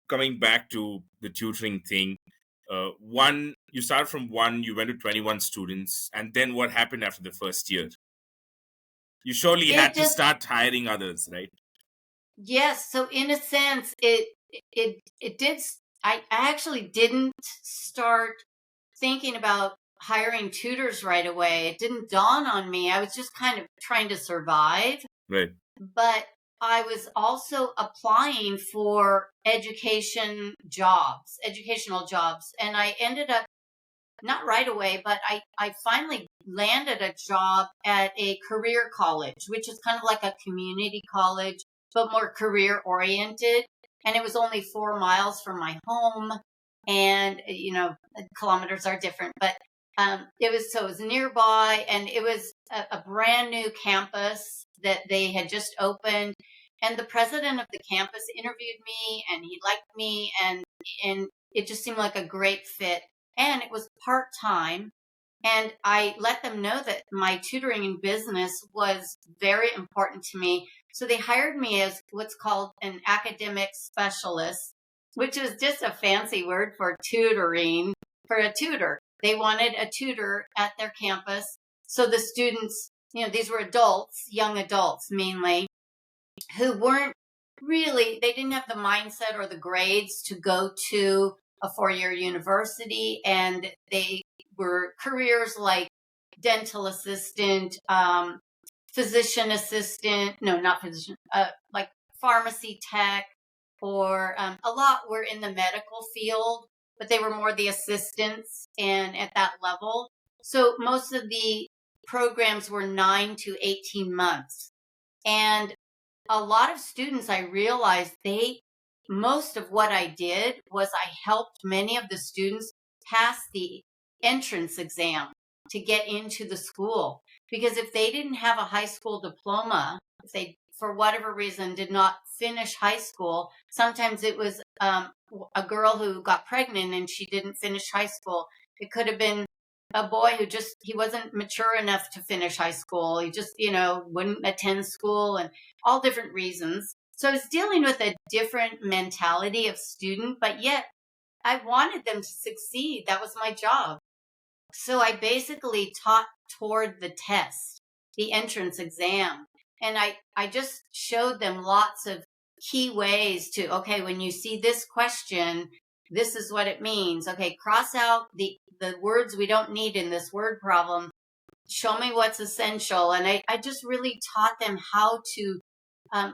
coming back to the tutoring thing, you started from one, you went to 21 students, and then what happened after the first year? You surely
It
had to
just,
start hiring others, right?
yes. So in a sense, it did. I actually didn't start thinking about hiring tutors right away. It didn't dawn on me. I was just kind of trying to survive.
Right.
But I was also applying for educational jobs. And I ended up, not right away, but I finally landed a job at a career college, which is kind of like a community college, but more career oriented. And it was only 4 miles from my home. And, kilometers are different, but it was nearby, and it was a brand new campus that they had just opened. And the president of the campus interviewed me, and he liked me, and it just seemed like a great fit. And it was part time. And I let them know that my tutoring in business was very important to me. So they hired me as what's called an academic specialist, which is just a fancy word for tutoring, for a tutor. They wanted a tutor at their campus. So the students, these were adults, young adults mainly, who weren't really, they didn't have the mindset or the grades to go to a 4-year university. And they were careers like dental assistant, physician assistant, no, not physician, like pharmacy tech, or a lot were in the medical field, but they were more the assistants and at that level. So most of the programs were 9 to 18 months. And a lot of students, I realized most of what I did was I helped many of the students pass the entrance exam to get into the school. Because if they didn't have a high school diploma, if they, for whatever reason, did not finish high school, sometimes it was a girl who got pregnant and she didn't finish high school. It could have been a boy who he wasn't mature enough to finish high school. He just, wouldn't attend school, and all different reasons. So I was dealing with a different mentality of student, but yet I wanted them to succeed. That was my job. So I basically taught toward the test, the entrance exam. And I just showed them lots of key ways to, okay, when you see this question, this is what it means. Okay, cross out the words we don't need in this word problem. Show me what's essential. And I just really taught them how to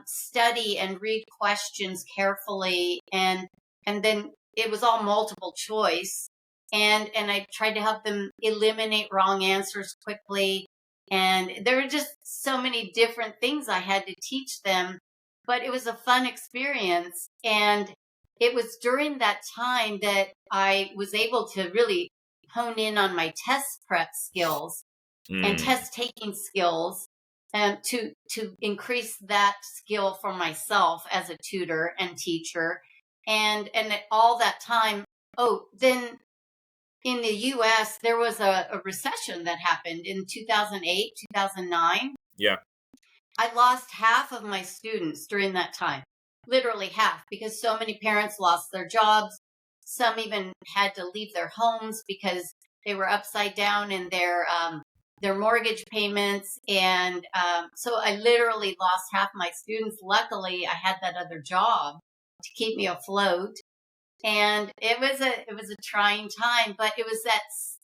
study and read questions carefully. And then it was all multiple choice. And I tried to help them eliminate wrong answers quickly. And there were just so many different things I had to teach them, but it was a fun experience. And it was during that time that I was able to really hone in on my test prep skills and test taking skills, to increase that skill for myself as a tutor and teacher. And at all that time, then in the US, there was a recession that happened in 2008, 2009.
Yeah.
I lost half of my students during that time, literally half, because so many parents lost their jobs. Some even had to leave their homes because they were upside down in their mortgage payments. And so I literally lost half my students. Luckily, I had that other job to keep me afloat. And it was a trying time, but it was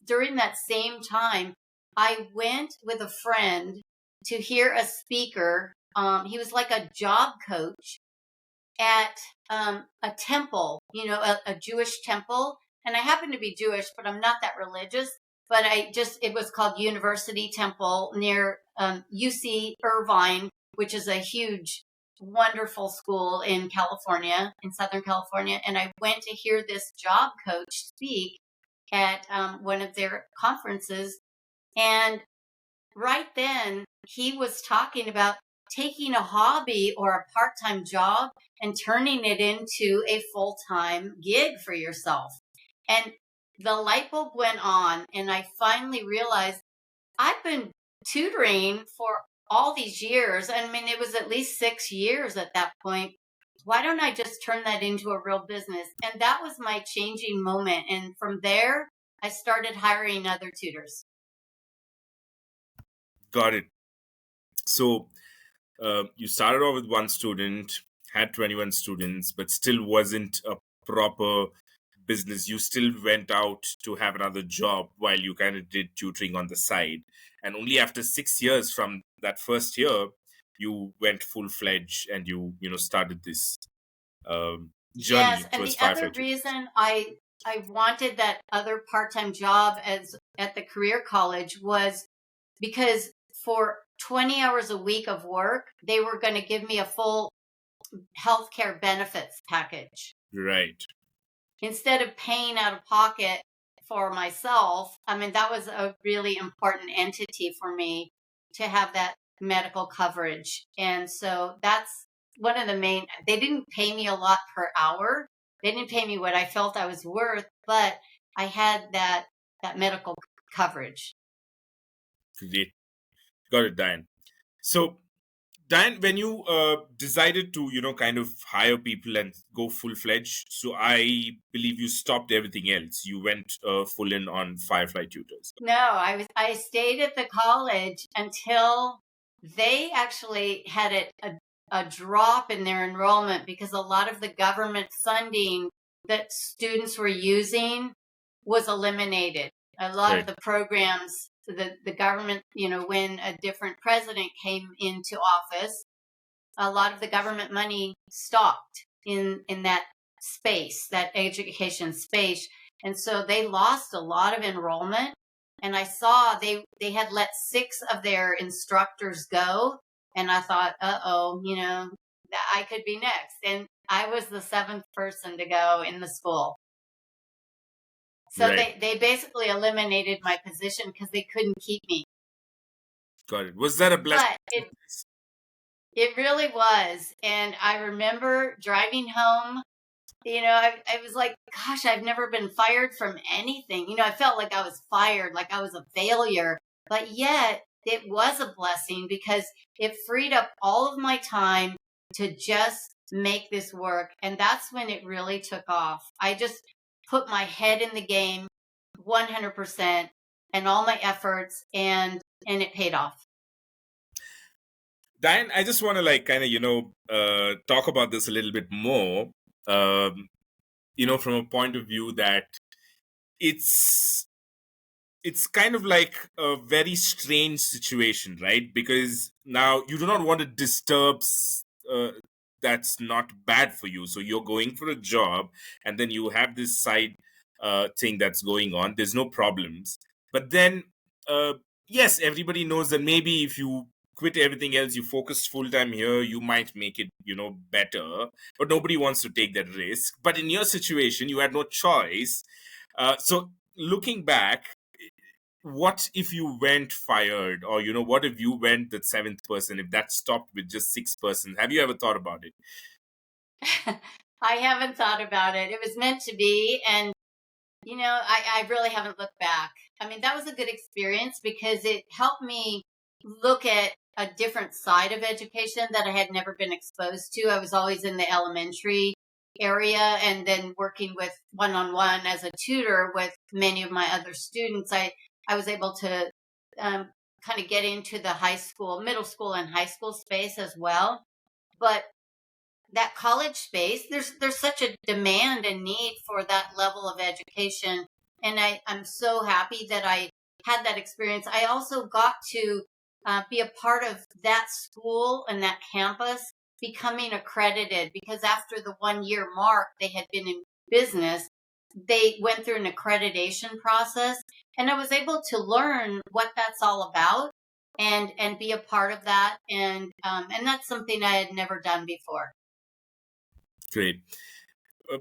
during that same time, I went with a friend to hear a speaker. He was like a job coach at a temple, a Jewish temple. And I happen to be Jewish, but I'm not that religious. But it was called University Temple near UC Irvine, which is a huge, wonderful school in California, in Southern California. And I went to hear this job coach speak at one of their conferences. And right then, he was talking about taking a hobby or a part-time job and turning it into a full-time gig for yourself. And the light bulb went on, and I finally realized I've been tutoring for all these years. I mean, it was at least 6 years at that point. Why don't I just turn that into a real business? And that was my changing moment. And from there, I started hiring other tutors.
Got it. So you started off with one student, had 21 students, but still wasn't a proper business, you still went out to have another job while you kind of did tutoring on the side. And only after 6 years from that first year, you went full fledged and you started this
Yes,
journey
and
towards
the
Firefly
other
Tutors.
reason I wanted that other part-time job as at the career college was because for 20 hours a week of work, they were going to give me a full healthcare benefits package.
Right.
Instead of paying out of pocket for myself. I mean, that was a really important entity for me to have that medical coverage. And so that's one of the main, they didn't pay me a lot per hour. They didn't pay me what I felt I was worth, but I had that medical coverage.
Great. Got it, Diane. So, Diane, when you decided to, kind of hire people and go full fledged, so I believe you stopped everything else. You went full in on Firefly Tutors.
No, I stayed at the college until they actually had a drop in their enrollment because a lot of the government funding that students were using was eliminated. A lot of
Right.
the programs, the government, when a different president came into office, a lot of the government money stopped in that space, that education space. And so they lost a lot of enrollment. And I saw they had let 6 of their instructors go. And I thought, uh-oh, I could be next. And I was the 7th person to go in the school. So
Right.
they basically eliminated my position because they couldn't keep me.
Got it. Was that a blessing?
But it really was. And I remember driving home. I was like, gosh, I've never been fired from anything. I felt like I was fired, like I was a failure. But yet it was a blessing because it freed up all of my time to just make this work. And that's when it really took off. I just put my head in the game 100% and all my efforts, and it paid off.
Diane, I just want to kind of, talk about this a little bit more, um, from a point of view that it's it's kind of like a very strange situation, right? Because now you do not want to disturb that's not bad for you. So you're going for a job, and then you have this side thing that's going on. There's no problems, but then uh, yes, everybody knows that maybe if you quit everything else, you focus full time here, you might make it, better. But nobody wants to take that risk. But in your situation, you had no choice. So looking back, what if you went fired, or what if you went the 7th person, if that stopped with just 6 persons? Have you ever thought about it?
I haven't thought about it. It was meant to be. And, I really haven't looked back. I mean, that was a good experience because it helped me look at a different side of education that I had never been exposed to. I was always in the elementary area and then working with one-on-one as a tutor with many of my other students. I was able to kind of get into the high school, middle school, and high school space as well. But that college space, there's such a demand and need for that level of education. And I'm so happy that I had that experience. I also got to be a part of that school and that campus becoming accredited because after the 1 year mark, they had been in business. They went through an accreditation process, and I was able to learn what that's all about and be a part of that. And that's something I had never done before.
Great. uh,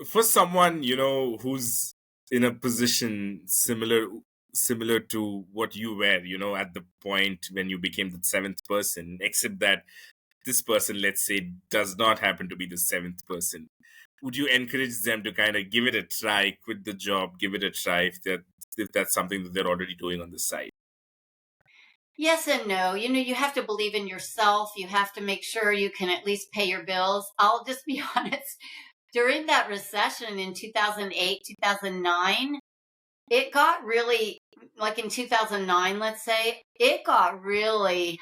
for someone who's in a position similar to what you were, at the point when you became the 7th person, except that this person, let's say, does not happen to be the 7th person, would you encourage them to kind of give it a try, quit the job, give it a try, if that's something that they're already doing on the side?
Yes and no. You have to believe in yourself. You have to make sure you can at least pay your bills. I'll just be honest. During that recession in 2008, 2009, it got really, like in 2009, let's say, it got really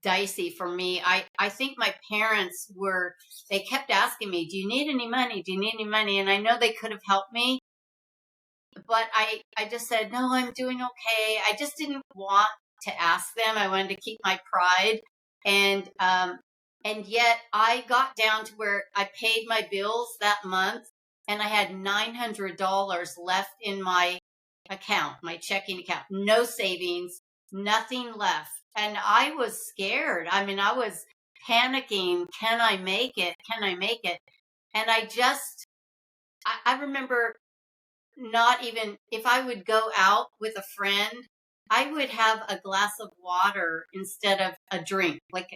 dicey for me. I think my parents they kept asking me, do you need any money? Do you need any money? And I know they could have helped me, but I just said, no, I'm doing okay. I just didn't want to ask them. I wanted to keep my pride. And yet I got down to where I paid my bills that month and I had $900 left in my account, my checking account, no savings, nothing left. And I was scared. I mean, I was panicking. Can I make it? Can I make it? And I remember not even if I would go out with a friend, I would have a glass of water instead of a drink. Like,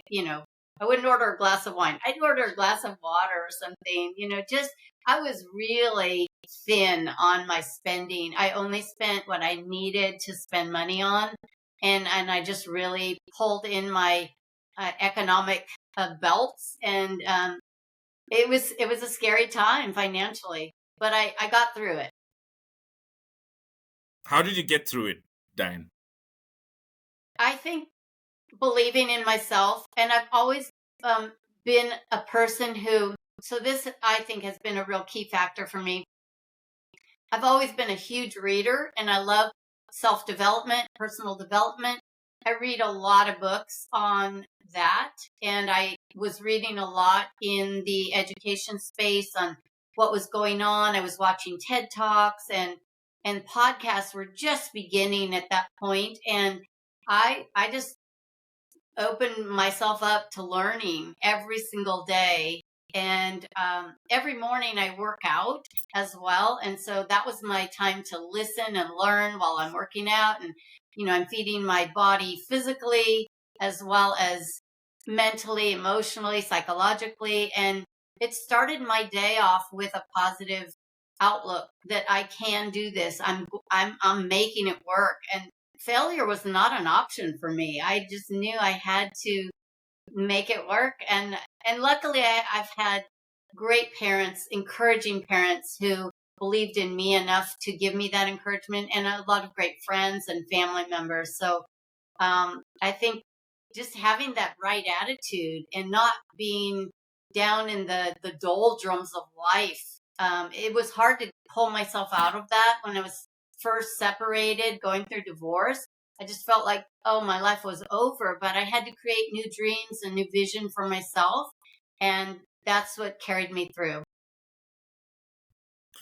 I wouldn't order a glass of wine. I'd order a glass of water or something, just I was really thin on my spending. I only spent what I needed to spend money on. And I just really pulled in my economic belts. And it was a scary time financially, but I got through it.
How did you get through it, Diane?
I think believing in myself, and I've always been a person so this I think has been a real key factor for me. I've always been a huge reader and I love self-development, personal development. I read a lot of books on that, and I was reading a lot in the education space on what was going on. I was watching TED Talks and podcasts were just beginning at that point, and I just opened myself up to learning every single day. And every morning I work out as well. And so that was my time to listen and learn while I'm working out. And, I'm feeding my body physically as well as mentally, emotionally, psychologically. And it started my day off with a positive outlook that I can do this. I'm making it work. And failure was not an option for me. I just knew I had to make it work. And luckily I've had great parents, encouraging parents who believed in me enough to give me that encouragement, and a lot of great friends and family members. So I think just having that right attitude and not being down in the doldrums of life. It was hard to pull myself out of that when I was first separated, going through divorce. I just felt like, oh, my life was over, but I had to create new dreams and new vision for myself. And that's what carried me through.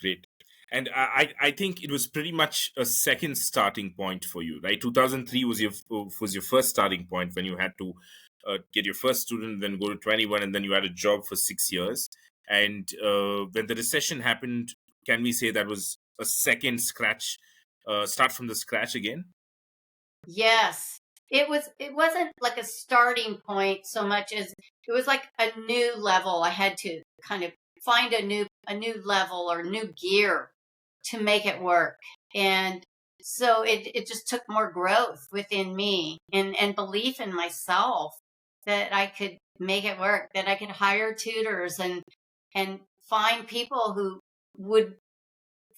Great. And I think it was pretty much a second starting point for you, right? 2003 was your first starting point when you had to get your first student, then go to 21, and then you had a job for 6 years. And when the recession happened, can we say that was a second start from the scratch again?
Yes. It wasn't like a starting point so much as it was like a new level. I had to kind of find a new level or new gear to make it work. And so it just took more growth within me and belief in myself that I could make it work, that I could hire tutors and find people who would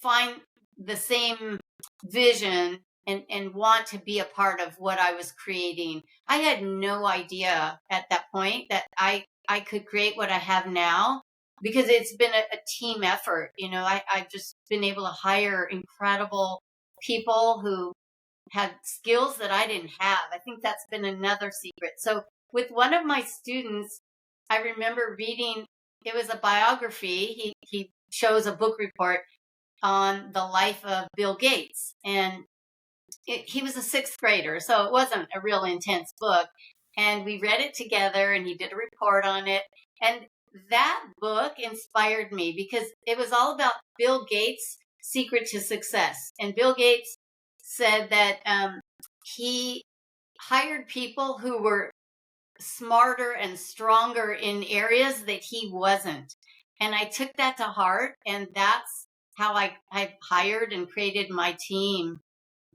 find the same vision and want to be a part of what I was creating. I had no idea at that point that I could create what I have now, because it's been a team effort. I've just been able to hire incredible people who had skills that I didn't have. I think that's been another secret. So with one of my students, I remember reading, it was a biography. He shows a book report on the life of Bill Gates. And he was a sixth grader, so it wasn't a real intense book. And we read it together, and he did a report on it. And that book inspired me because it was all about Bill Gates' secret to success. And Bill Gates said that he hired people who were smarter and stronger in areas that he wasn't. And I took that to heart, and that's how I hired and created my team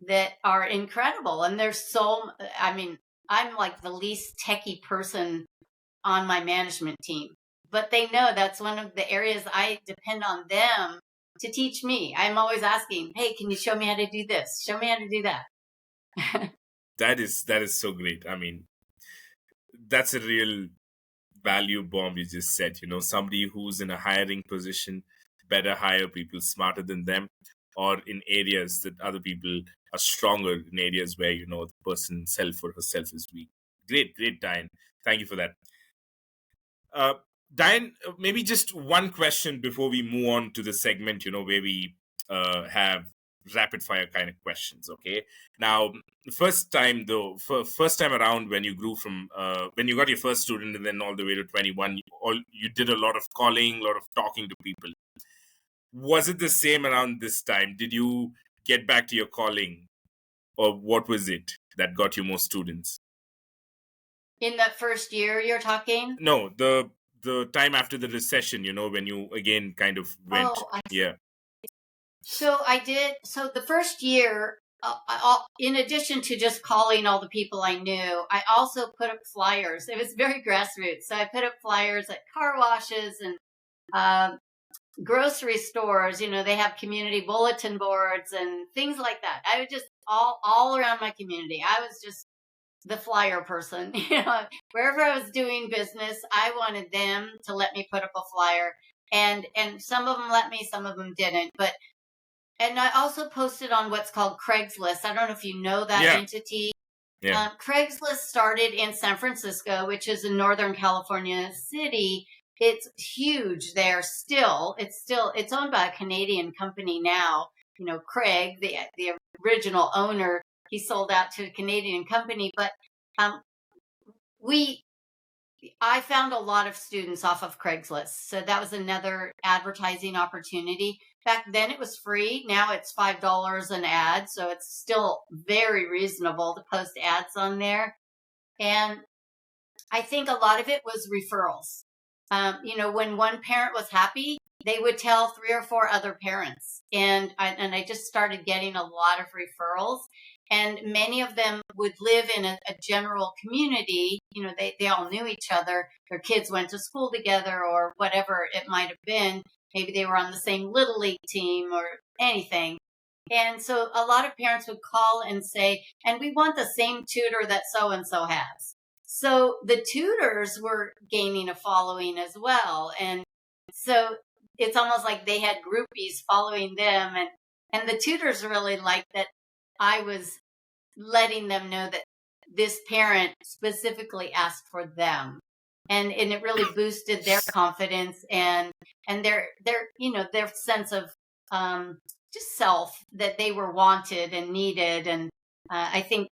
that are incredible. And I'm like the least techie person on my management team, but they know that's one of the areas I depend on them to teach me. I'm always asking, hey, can you show me how to do this? Show me how to do that.
That is so great. I mean, That's a real value bomb you just said. Somebody who's in a hiring position better hire people smarter than them, or in areas that other people are stronger, in areas where the person himself or herself is weak. Great, Diane. Thank you for that. uh, Diane, maybe just one question before we move on to the segment where we have rapid fire kind of questions. Okay, now first time though, first time around, when you grew from when you got your first student and then all the way to 21, you did a lot of calling, a lot of talking to people. Was it the same around this time? Did you get back to your calling, or what was it that got you more students?
In that first year you're talking?
No, the time after the recession, when you again kind of went.
Oh, I see.
Yeah.
So I did. So the first year, in addition to just calling all the people I knew, I also put up flyers. It was very grassroots. So I put up flyers at car washes and grocery stores. They have community bulletin boards and things like that. I would just all around my community. I was just the flyer person. Wherever I was doing business, I wanted them to let me put up a flyer. And some of them let me, some of them didn't. And I also posted on what's called Craigslist. I don't know if you know that entity.
Yeah.
Craigslist started in San Francisco, which is a Northern California city. It's huge there still. It's owned by a Canadian company now. Craig, the original owner, he sold out to a Canadian company. But I found a lot of students off of Craigslist. So that was another advertising opportunity. Back then it was free. Now it's $5 an ad. So it's still very reasonable to post ads on there. And I think a lot of it was referrals. When one parent was happy, they would tell 3 or 4 other parents. And I just started getting a lot of referrals. And many of them would live in a general community. They all knew each other. Their kids went to school together or whatever it might have been. Maybe they were on the same Little League team or anything. And so a lot of parents would call and say, and we want the same tutor that so-and-so has. So the tutors were gaining a following as well. And so it's almost like they had groupies following them. And the tutors really liked that I was letting them know that this parent specifically asked for them. And it really boosted their confidence and their sense of just self, that they were wanted and needed. And I think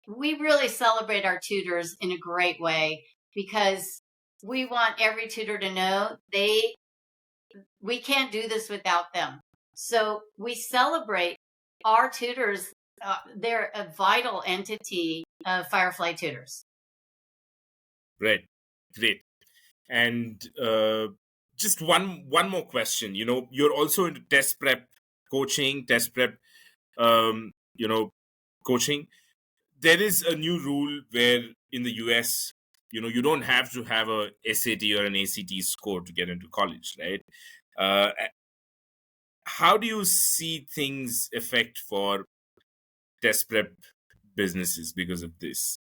we really celebrate our tutors in a great way, because we want every tutor to know we can't do this without them. So we celebrate our tutors. They're a vital entity of Firefly Tutors.
Great. And just one more question. You're also into test prep coaching, coaching. There is a new rule where in the US, you don't have to have a SAT or an ACT score to get into college, right? How do you see things affect for test prep businesses because of this?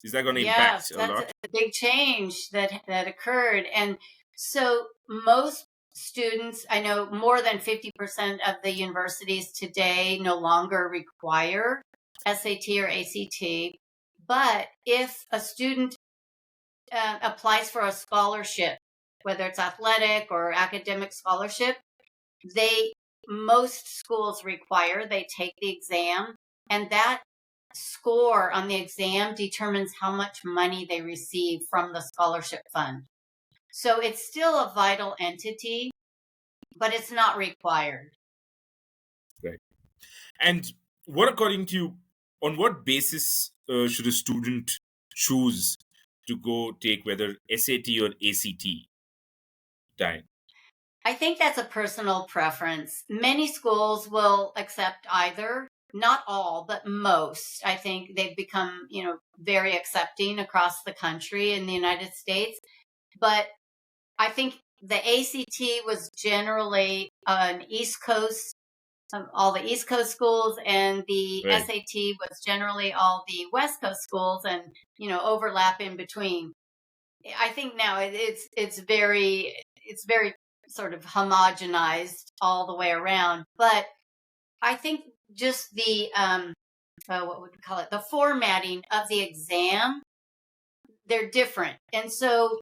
Is that going to impact a lot?
That's a big change that occurred. And so most students, I know more than 50% of the universities today no longer require SAT or ACT. But if a student applies for a scholarship, whether it's athletic or academic scholarship, most schools require they take the exam, and that score on the exam determines how much money they receive from the scholarship fund. So it's still a vital entity, but it's not required.
Right. And what, according to you, on what basis should a student choose to go take whether SAT or ACT? Diane?
I think that's a personal preference. Many schools will accept either. Not all, but most. I think they've become, very accepting across the country in the United States. But I think the ACT was generally an East Coast all the East Coast schools, and the
Right.
SAT was generally all the West Coast schools, and overlap in between. I think now it's very sort of homogenized all the way around. But I think just the what would we call it? The formatting of the exam, they're different, and so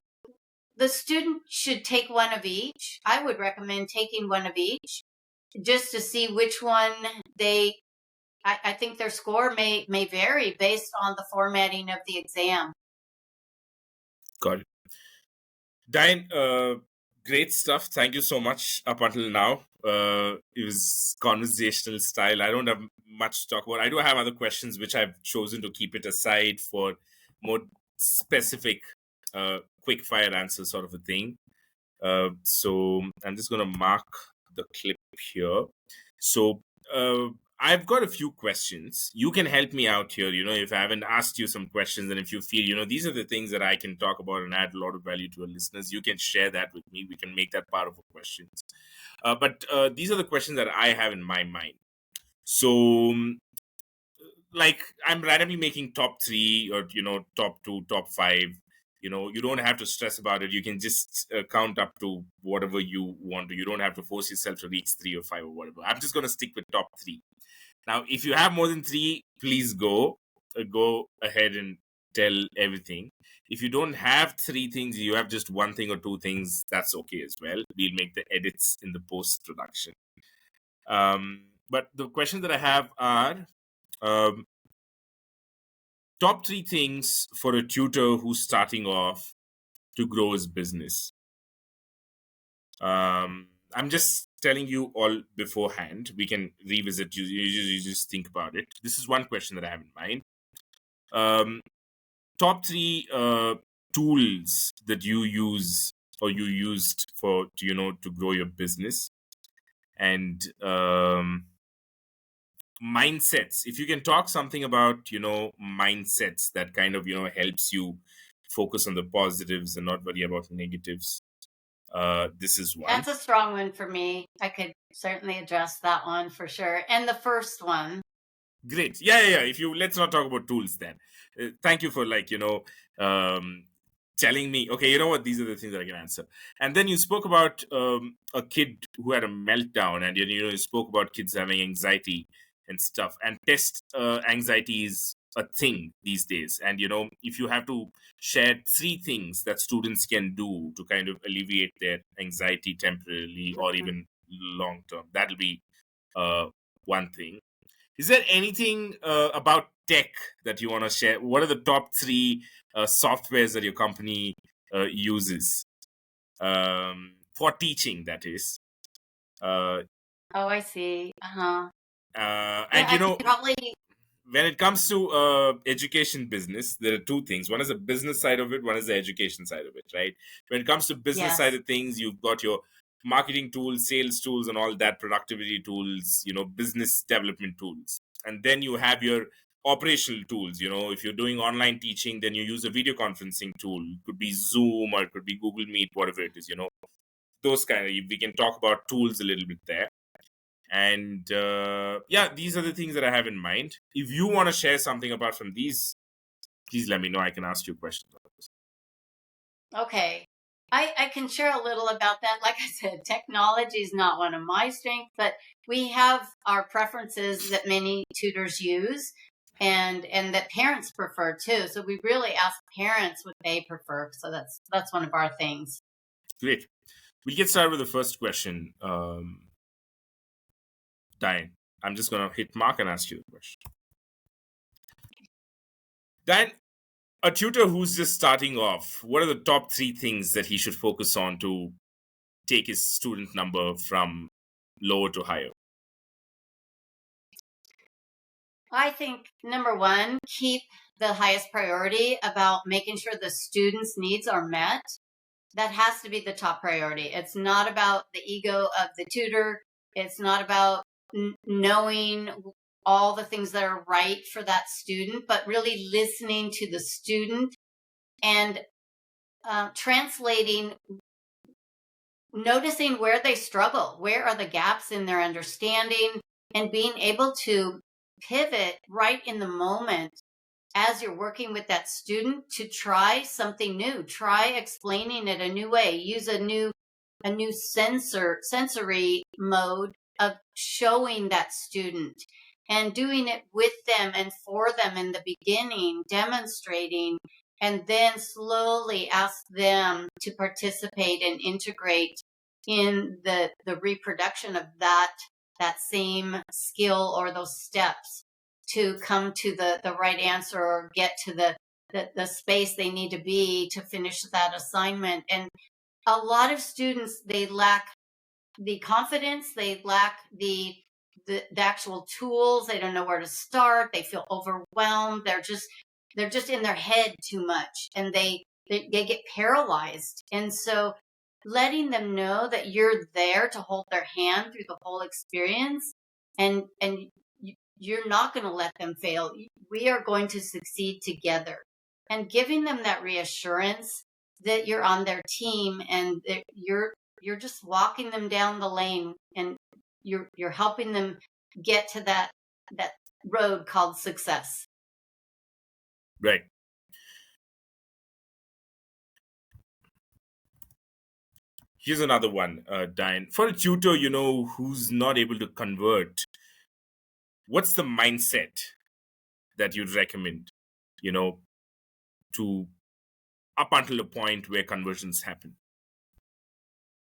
the student should take one of each. I would recommend taking one of each just to see which one they. I think their score may vary based on the formatting of the exam.
Got it. Diane, great stuff. Thank you so much up until now. It was conversational style. I don't have much to talk about. I do have other questions, which I've chosen to keep it aside for more specific, quick fire answer sort of a thing. So I'm just going to mark the clip here. So I've got a few questions. You can help me out here, if I haven't asked you some questions, and if you feel, these are the things that I can talk about and add a lot of value to our listeners, you can share that with me. We can make that part of our questions. But these are the questions that I have in my mind. So, like, I'm randomly making top 3 or, top 2, top 5. You don't have to stress about it. You can just count up to whatever you want to. You don't have to force yourself to reach 3 or 5 or whatever. I'm just going to stick with top 3. Now, if you have more than 3, please go ahead and tell everything. If you don't have 3 things, you have just 1 thing or 2 things, that's okay as well. We'll make the edits in the post-production. But the questions that I have are top 3 things for a tutor who's starting off to grow his business. I'm just telling you all beforehand. We can revisit. You just think about it. This is one question that I have in mind. Top 3 tools that you use or you used for to grow your business, and mindsets. If you can talk something about mindsets that kind of helps you focus on the positives and not worry about negatives. This is one.
That's a strong one for me. I could certainly address that one for sure. And the first one.
Great. Yeah. Let's not talk about tools then. Thank you for telling me, okay, you know what, these are the things that I can answer. And then you spoke about a kid who had a meltdown, and you spoke about kids having anxiety and stuff. And test anxiety is a thing these days. And if you have to share 3 things that students can do to kind of alleviate their anxiety temporarily or even long term, that'll be one thing. Is there anything about tech that you want to share? What are the top 3 softwares that your company uses for teaching, that is?
Oh, I see.
And
I probably.
When it comes to education business, there are 2 things. One is the business side of it, one is the education side of it, right? When it comes to business side of things, you've got your marketing tools, sales tools, and all that, productivity tools, business development tools. And then you have your operational tools. If you're doing online teaching, then you use a video conferencing tool. It could be Zoom or it could be Google Meet, whatever it is, those kind of, we can talk about tools a little bit there. And these are the things that I have in mind. If you want to share something apart from these, please let me know. I can ask you questions.
Okay. I can share a little about that. Like I said, technology is not one of my strengths, but we have our preferences that many tutors use and that parents prefer too. So we really ask parents what they prefer. So that's one of our things.
Great. We'll get started with the first question. Diane, I'm just going to hit mark and ask you the question. Diane, a tutor who's just starting off, what are the top 3 things that he should focus on to take his student number from lower to higher?
I think number 1, keep the highest priority about making sure the students' needs are met. That has to be the top priority. It's not about the ego of the tutor. It's not about knowing all the things that are right for that student, but really listening to the student and translating, noticing where they struggle, where are the gaps in their understanding, and being able to pivot right in the moment as you're working with that student to try something new, try explaining it a new way, use a new sensory mode of showing that student and doing it with them and for them in the beginning, demonstrating, and then slowly ask them to participate and integrate in the reproduction of that same skill or those steps to come to the right answer or get to the space they need to be to finish that assignment. And a lot of students, they lack the confidence, they lack the actual tools, they don't know where to start, they feel overwhelmed, they're just in their head too much, and they get paralyzed. And so letting them know that you're there to hold their hand through the whole experience, and you're not going to let them fail. We are going to succeed together, and giving them that reassurance that you're on their team and that you're just walking them down the lane, and you're helping them get to that road called success.
Right. Here's another one, Diane. For a tutor, who's not able to convert, what's the mindset that you'd recommend, to up until a point where conversions happen?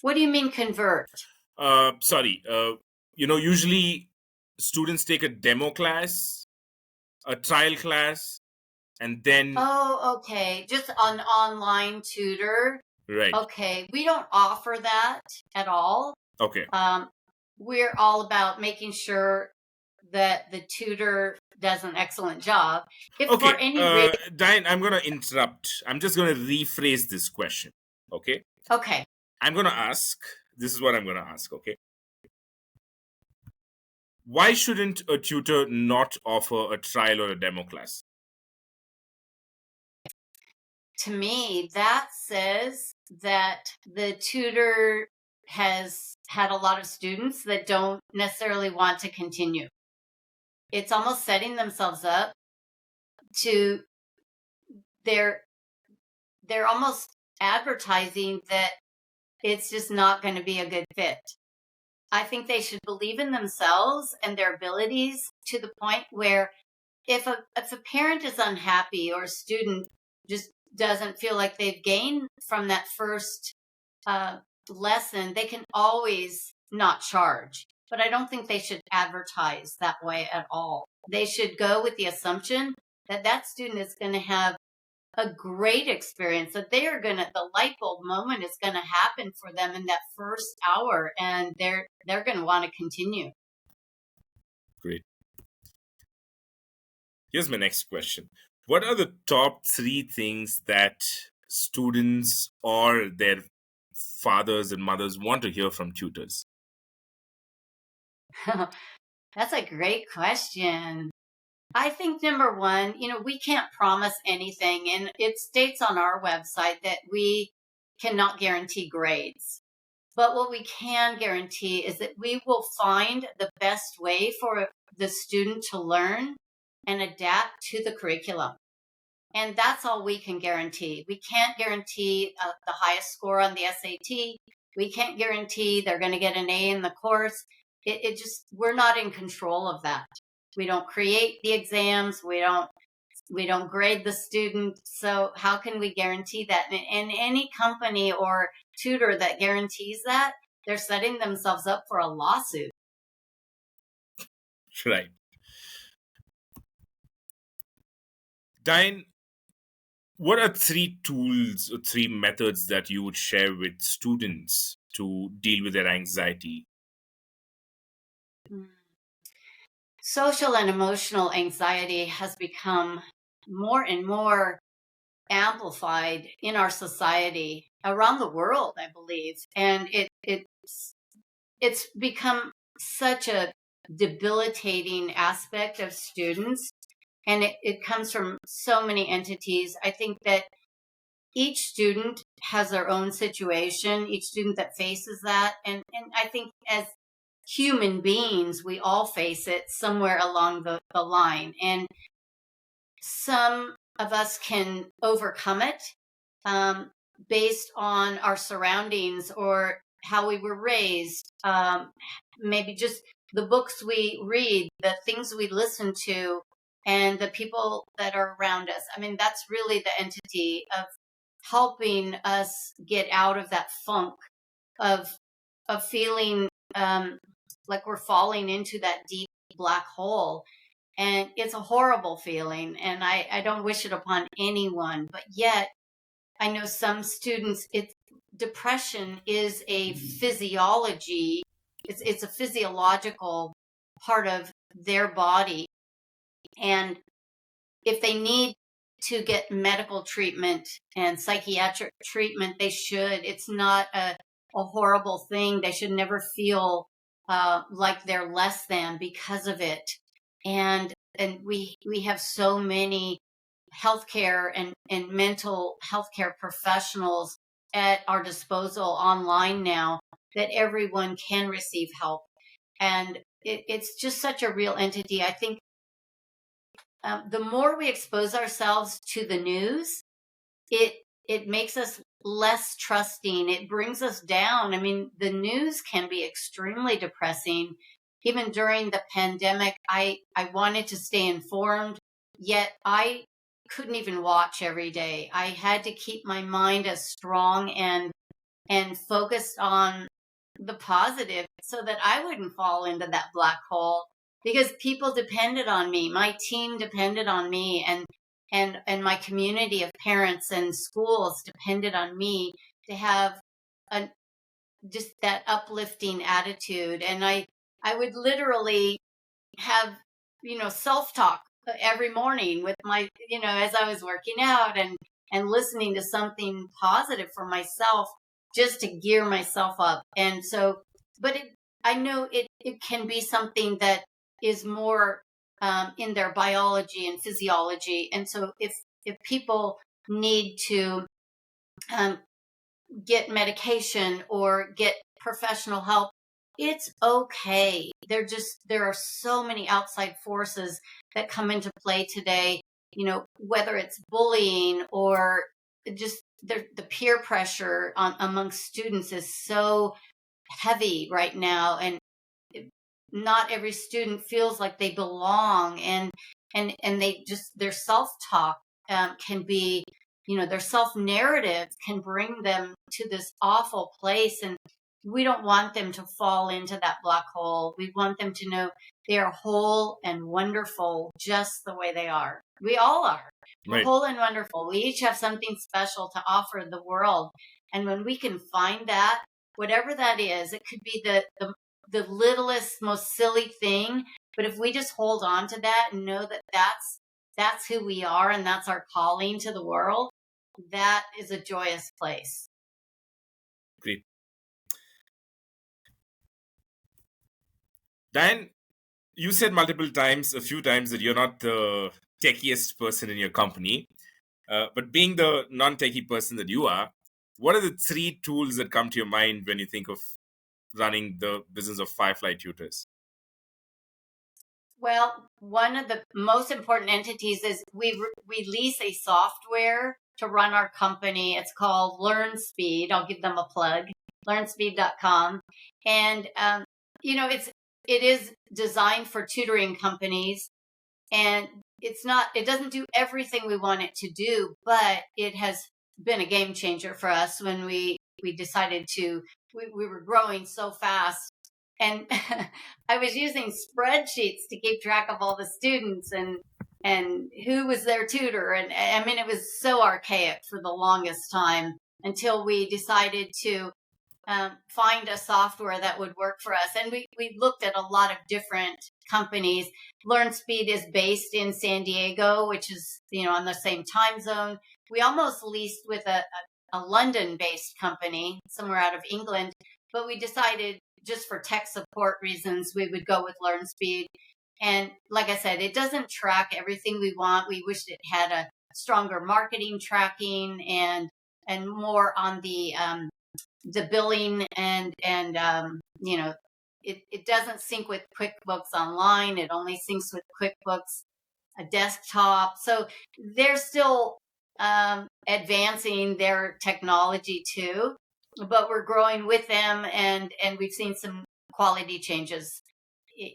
What do you mean convert?
Usually students take a demo class, a trial class, and then...
Oh, okay. Just an online tutor.
Right.
Okay. We don't offer that at all.
Okay.
We're all about making sure that the tutor does an excellent job. If
okay.
For any reason...
Diane, I'm going to interrupt. I'm just going to rephrase this question. Okay?
Okay.
I'm going to ask, this is what I'm going to ask, okay? Why shouldn't a tutor not offer a trial or a demo class?
To me, that says that the tutor has had a lot of students that don't necessarily want to continue. It's almost setting themselves up to, they're almost advertising that it's just not going to be a good fit. I think they should believe in themselves and their abilities to the point where if a parent is unhappy or a student just doesn't feel like they've gained from that first lesson, they can always not charge. But I don't think they should advertise that way at all. They should go with the assumption that that student is going to have a great experience, that they are going to, the light bulb moment is going to happen for them in that first hour, and they're going to want to continue.
Great. Here's my next question. What are the top 3 things that students or their fathers and mothers want to hear from tutors?
That's a great question. I think number one, we can't promise anything, and it states on our website that we cannot guarantee grades. But what we can guarantee is that we will find the best way for the student to learn and adapt to the curriculum. And that's all we can guarantee. We can't guarantee the highest score on the SAT. We can't guarantee they're going to get an A in the course. We're not in control of that. We don't create the exams. We don't grade the student. So how can we guarantee that? And any company or tutor that guarantees that, they're setting themselves up for a lawsuit.
Right. Diane, what are 3 tools or 3 methods that you would share with students to deal with their anxiety?
Social and emotional anxiety has become more and more amplified in our society around the world, I believe. And it's become such a debilitating aspect of students. And it comes from so many entities. I think that each student has their own situation, each student that faces that. And I think as human beings, we all face it somewhere along the line. And some of us can overcome it based on our surroundings or how we were raised, maybe just the books we read, the things we listen to, and the people that are around us. I mean, that's really the entity of helping us get out of that funk of feeling like we're falling into that deep black hole. And it's a horrible feeling, and I don't wish it upon anyone. But yet, I know some students, depression is a physiology. It's a physiological part of their body. And if they need to get medical treatment and psychiatric treatment, they should. It's not a horrible thing. They should never feel like they're less than because of it. And we have so many healthcare and mental healthcare professionals at our disposal online now that everyone can receive help. And it's just such a real entity. I think the more we expose ourselves to the news, it makes us less trusting. It brings us down. I mean, the news can be extremely depressing. Even during the pandemic, I wanted to stay informed, yet I couldn't even watch every day. I had to keep my mind as strong and focused on the positive so that I wouldn't fall into that black hole, because people depended on me. My team depended on me, and my community of parents and schools depended on me to have just that uplifting attitude. And I would literally have, self-talk every morning with my, as I was working out and listening to something positive for myself just to gear myself up. And so, but I know it can be something that is more in their biology and physiology. And so if people need to get medication or get professional help, it's okay. There are so many outside forces that come into play today, whether it's bullying or just the peer pressure among students is so heavy right now. And not every student feels like they belong, and they just, their self-talk can be, their self-narrative can bring them to this awful place. And we don't want them to fall into that black hole. We want them to know they are whole and wonderful just the way they are. We all are. We're
Right.
whole and wonderful. We each have something special to offer the world. And when we can find that, whatever that is, it could be the littlest, most silly thing. But if we just hold on to that and know that that's who we are and that's our calling to the world, that is a joyous place.
Great. Diane, you said a few times, that you're not the techiest person in your company. But being the non-techie person that you are, what are the 3 tools that come to your mind when you think of running the business of Firefly Tutors?
Well, one of the most important entities is we release a software to run our company. It's called LearnSpeed. I'll give them a plug, learnspeed.com. And, it is designed for tutoring companies, and it doesn't do everything we want it to do, but it has been a game changer for us when we decided we were growing so fast. And I was using spreadsheets to keep track of all the students and who was their tutor. And I mean, it was so archaic for the longest time until we decided to find a software that would work for us. And we looked at a lot of different companies. LearnSpeed is based in San Diego, which is, on the same time zone. We almost leased with a London-based company, somewhere out of England, but we decided just for tech support reasons, we would go with LearnSpeed. And like I said, it doesn't track everything we want. We wished it had a stronger marketing tracking and more on the billing and it doesn't sync with QuickBooks Online. It only syncs with QuickBooks a desktop. So they're still advancing their technology too, but we're growing with them, and we've seen some quality changes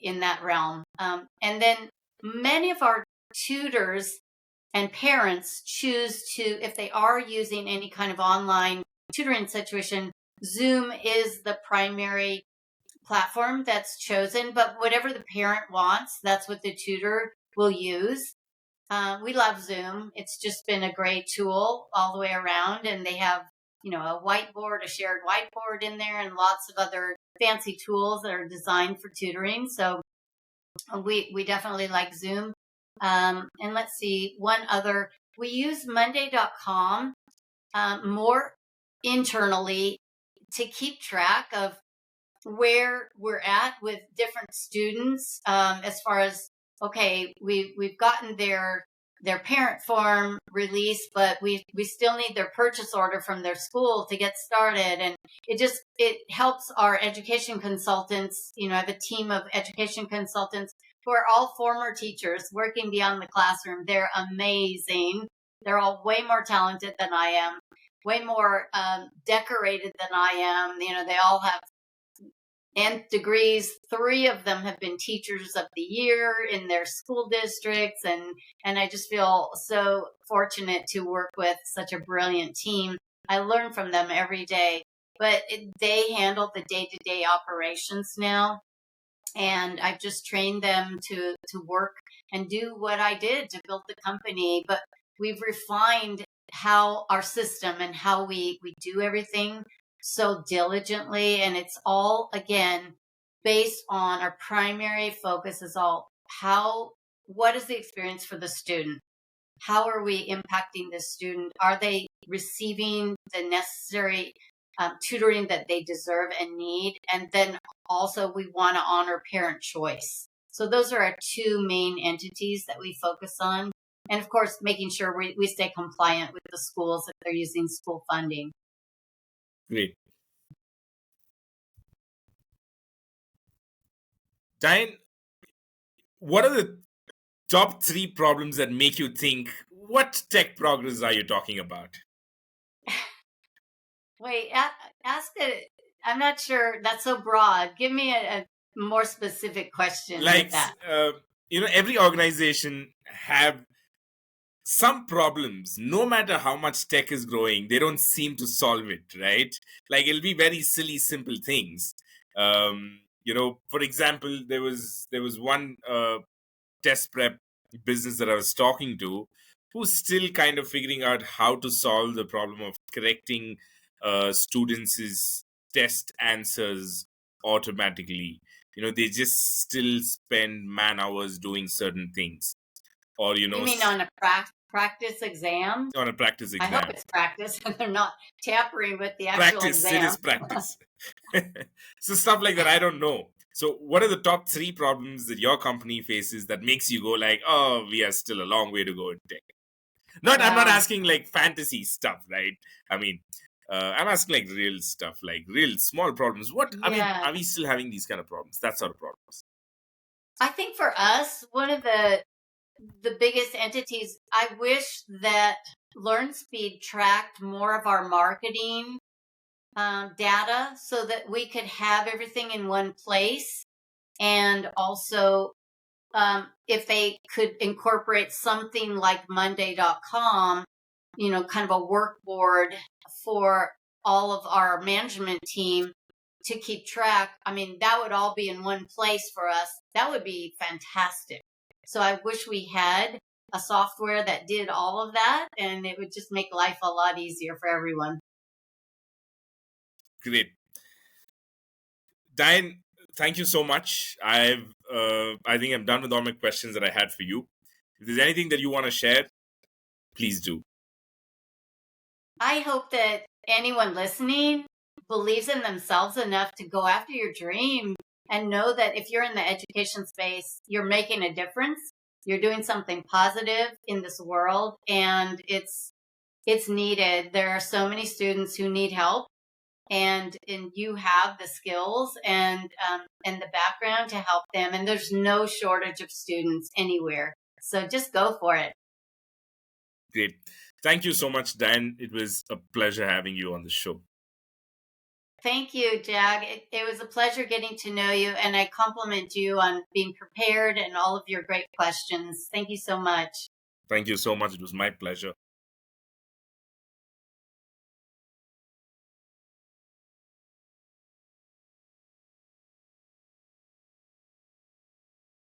in that realm. And then many of our tutors and parents choose to, if they are using any kind of online tutoring situation, Zoom is the primary platform that's chosen, but whatever the parent wants, that's what the tutor will use. We love Zoom. It's just been a great tool all the way around, and they have, a whiteboard, a shared whiteboard in there, and lots of other fancy tools that are designed for tutoring. So we definitely like Zoom. And let's see, one other, we use Monday.com more internally to keep track of where we're at with different students, as far as, okay, we've gotten their parent form release, but we still need their purchase order from their school to get started. And it helps our education consultants. I have a team of education consultants who are all former teachers working beyond the classroom. They're amazing. They're all way more talented than I am, way more decorated than I am. They all have nth degrees. 3 of them have been teachers of the year in their school districts. And I just feel so fortunate to work with such a brilliant team. I learn from them every day, but they handle the day-to-day operations now. And I've just trained them to work and do what I did to build the company. But we've refined how our system and how we do everything so diligently. And it's all, again, based on our primary focus is all what is the experience for the student? How are we impacting the student? Are they receiving the necessary tutoring that they deserve and need? And then also we want to honor parent choice. So those are our 2 main entities that we focus on. And of course, making sure we stay compliant with the schools if they're using school funding.
Great. Diane, what are the top 3 problems that make you think, what tech progress are you talking about?
Wait, ask it. I'm not sure. That's so broad. Give me a more specific question
Like,
with that.
Every organization have some problems. No matter how much tech is growing, they don't seem to solve it, right? Like, it'll be very silly, simple things. For example, there was one test prep business that I was talking to who's still kind of figuring out how to solve the problem of correcting students' test answers automatically. They just still spend man hours doing certain things. Or,
You mean on a practice exam?
on a practice
I hope
exam.
it's practice and they're not tampering with the actual exam.
It is practice. So stuff like that, I don't know. So what are the top 3 problems that your company faces that makes you go like, oh, we are still a long way to go in tech? I'm not asking like fantasy stuff, right? I mean, I'm asking like real stuff, like real small problems. Are we still having these kind of problems? That sort of problems.
I think for us, one of the biggest entities, I wish that LearnSpeed tracked more of our marketing data so that we could have everything in one place. And also, if they could incorporate something like Monday.com, kind of a work board for all of our management team to keep track. I mean, that would all be in one place for us. That would be fantastic. So I wish we had a software that did all of that, and it would just make life a lot easier for everyone.
Great. Diane, thank you so much. I think I'm done with all my questions that I had for you. If there's anything that you want to share, please do.
I hope that anyone listening believes in themselves enough to go after your dream and know that if you're in the education space, you're making a difference. You're doing something positive in this world, and it's needed. There are so many students who need help, and you have the skills and the background to help them. And there's no shortage of students anywhere. So just go for it.
Great. Thank you so much, Diane. It was a pleasure having you on the show.
Thank you, Jag. It was a pleasure getting to know you, and I compliment you on being prepared and all of your great questions. Thank you so much.
Thank you so much. It was my pleasure.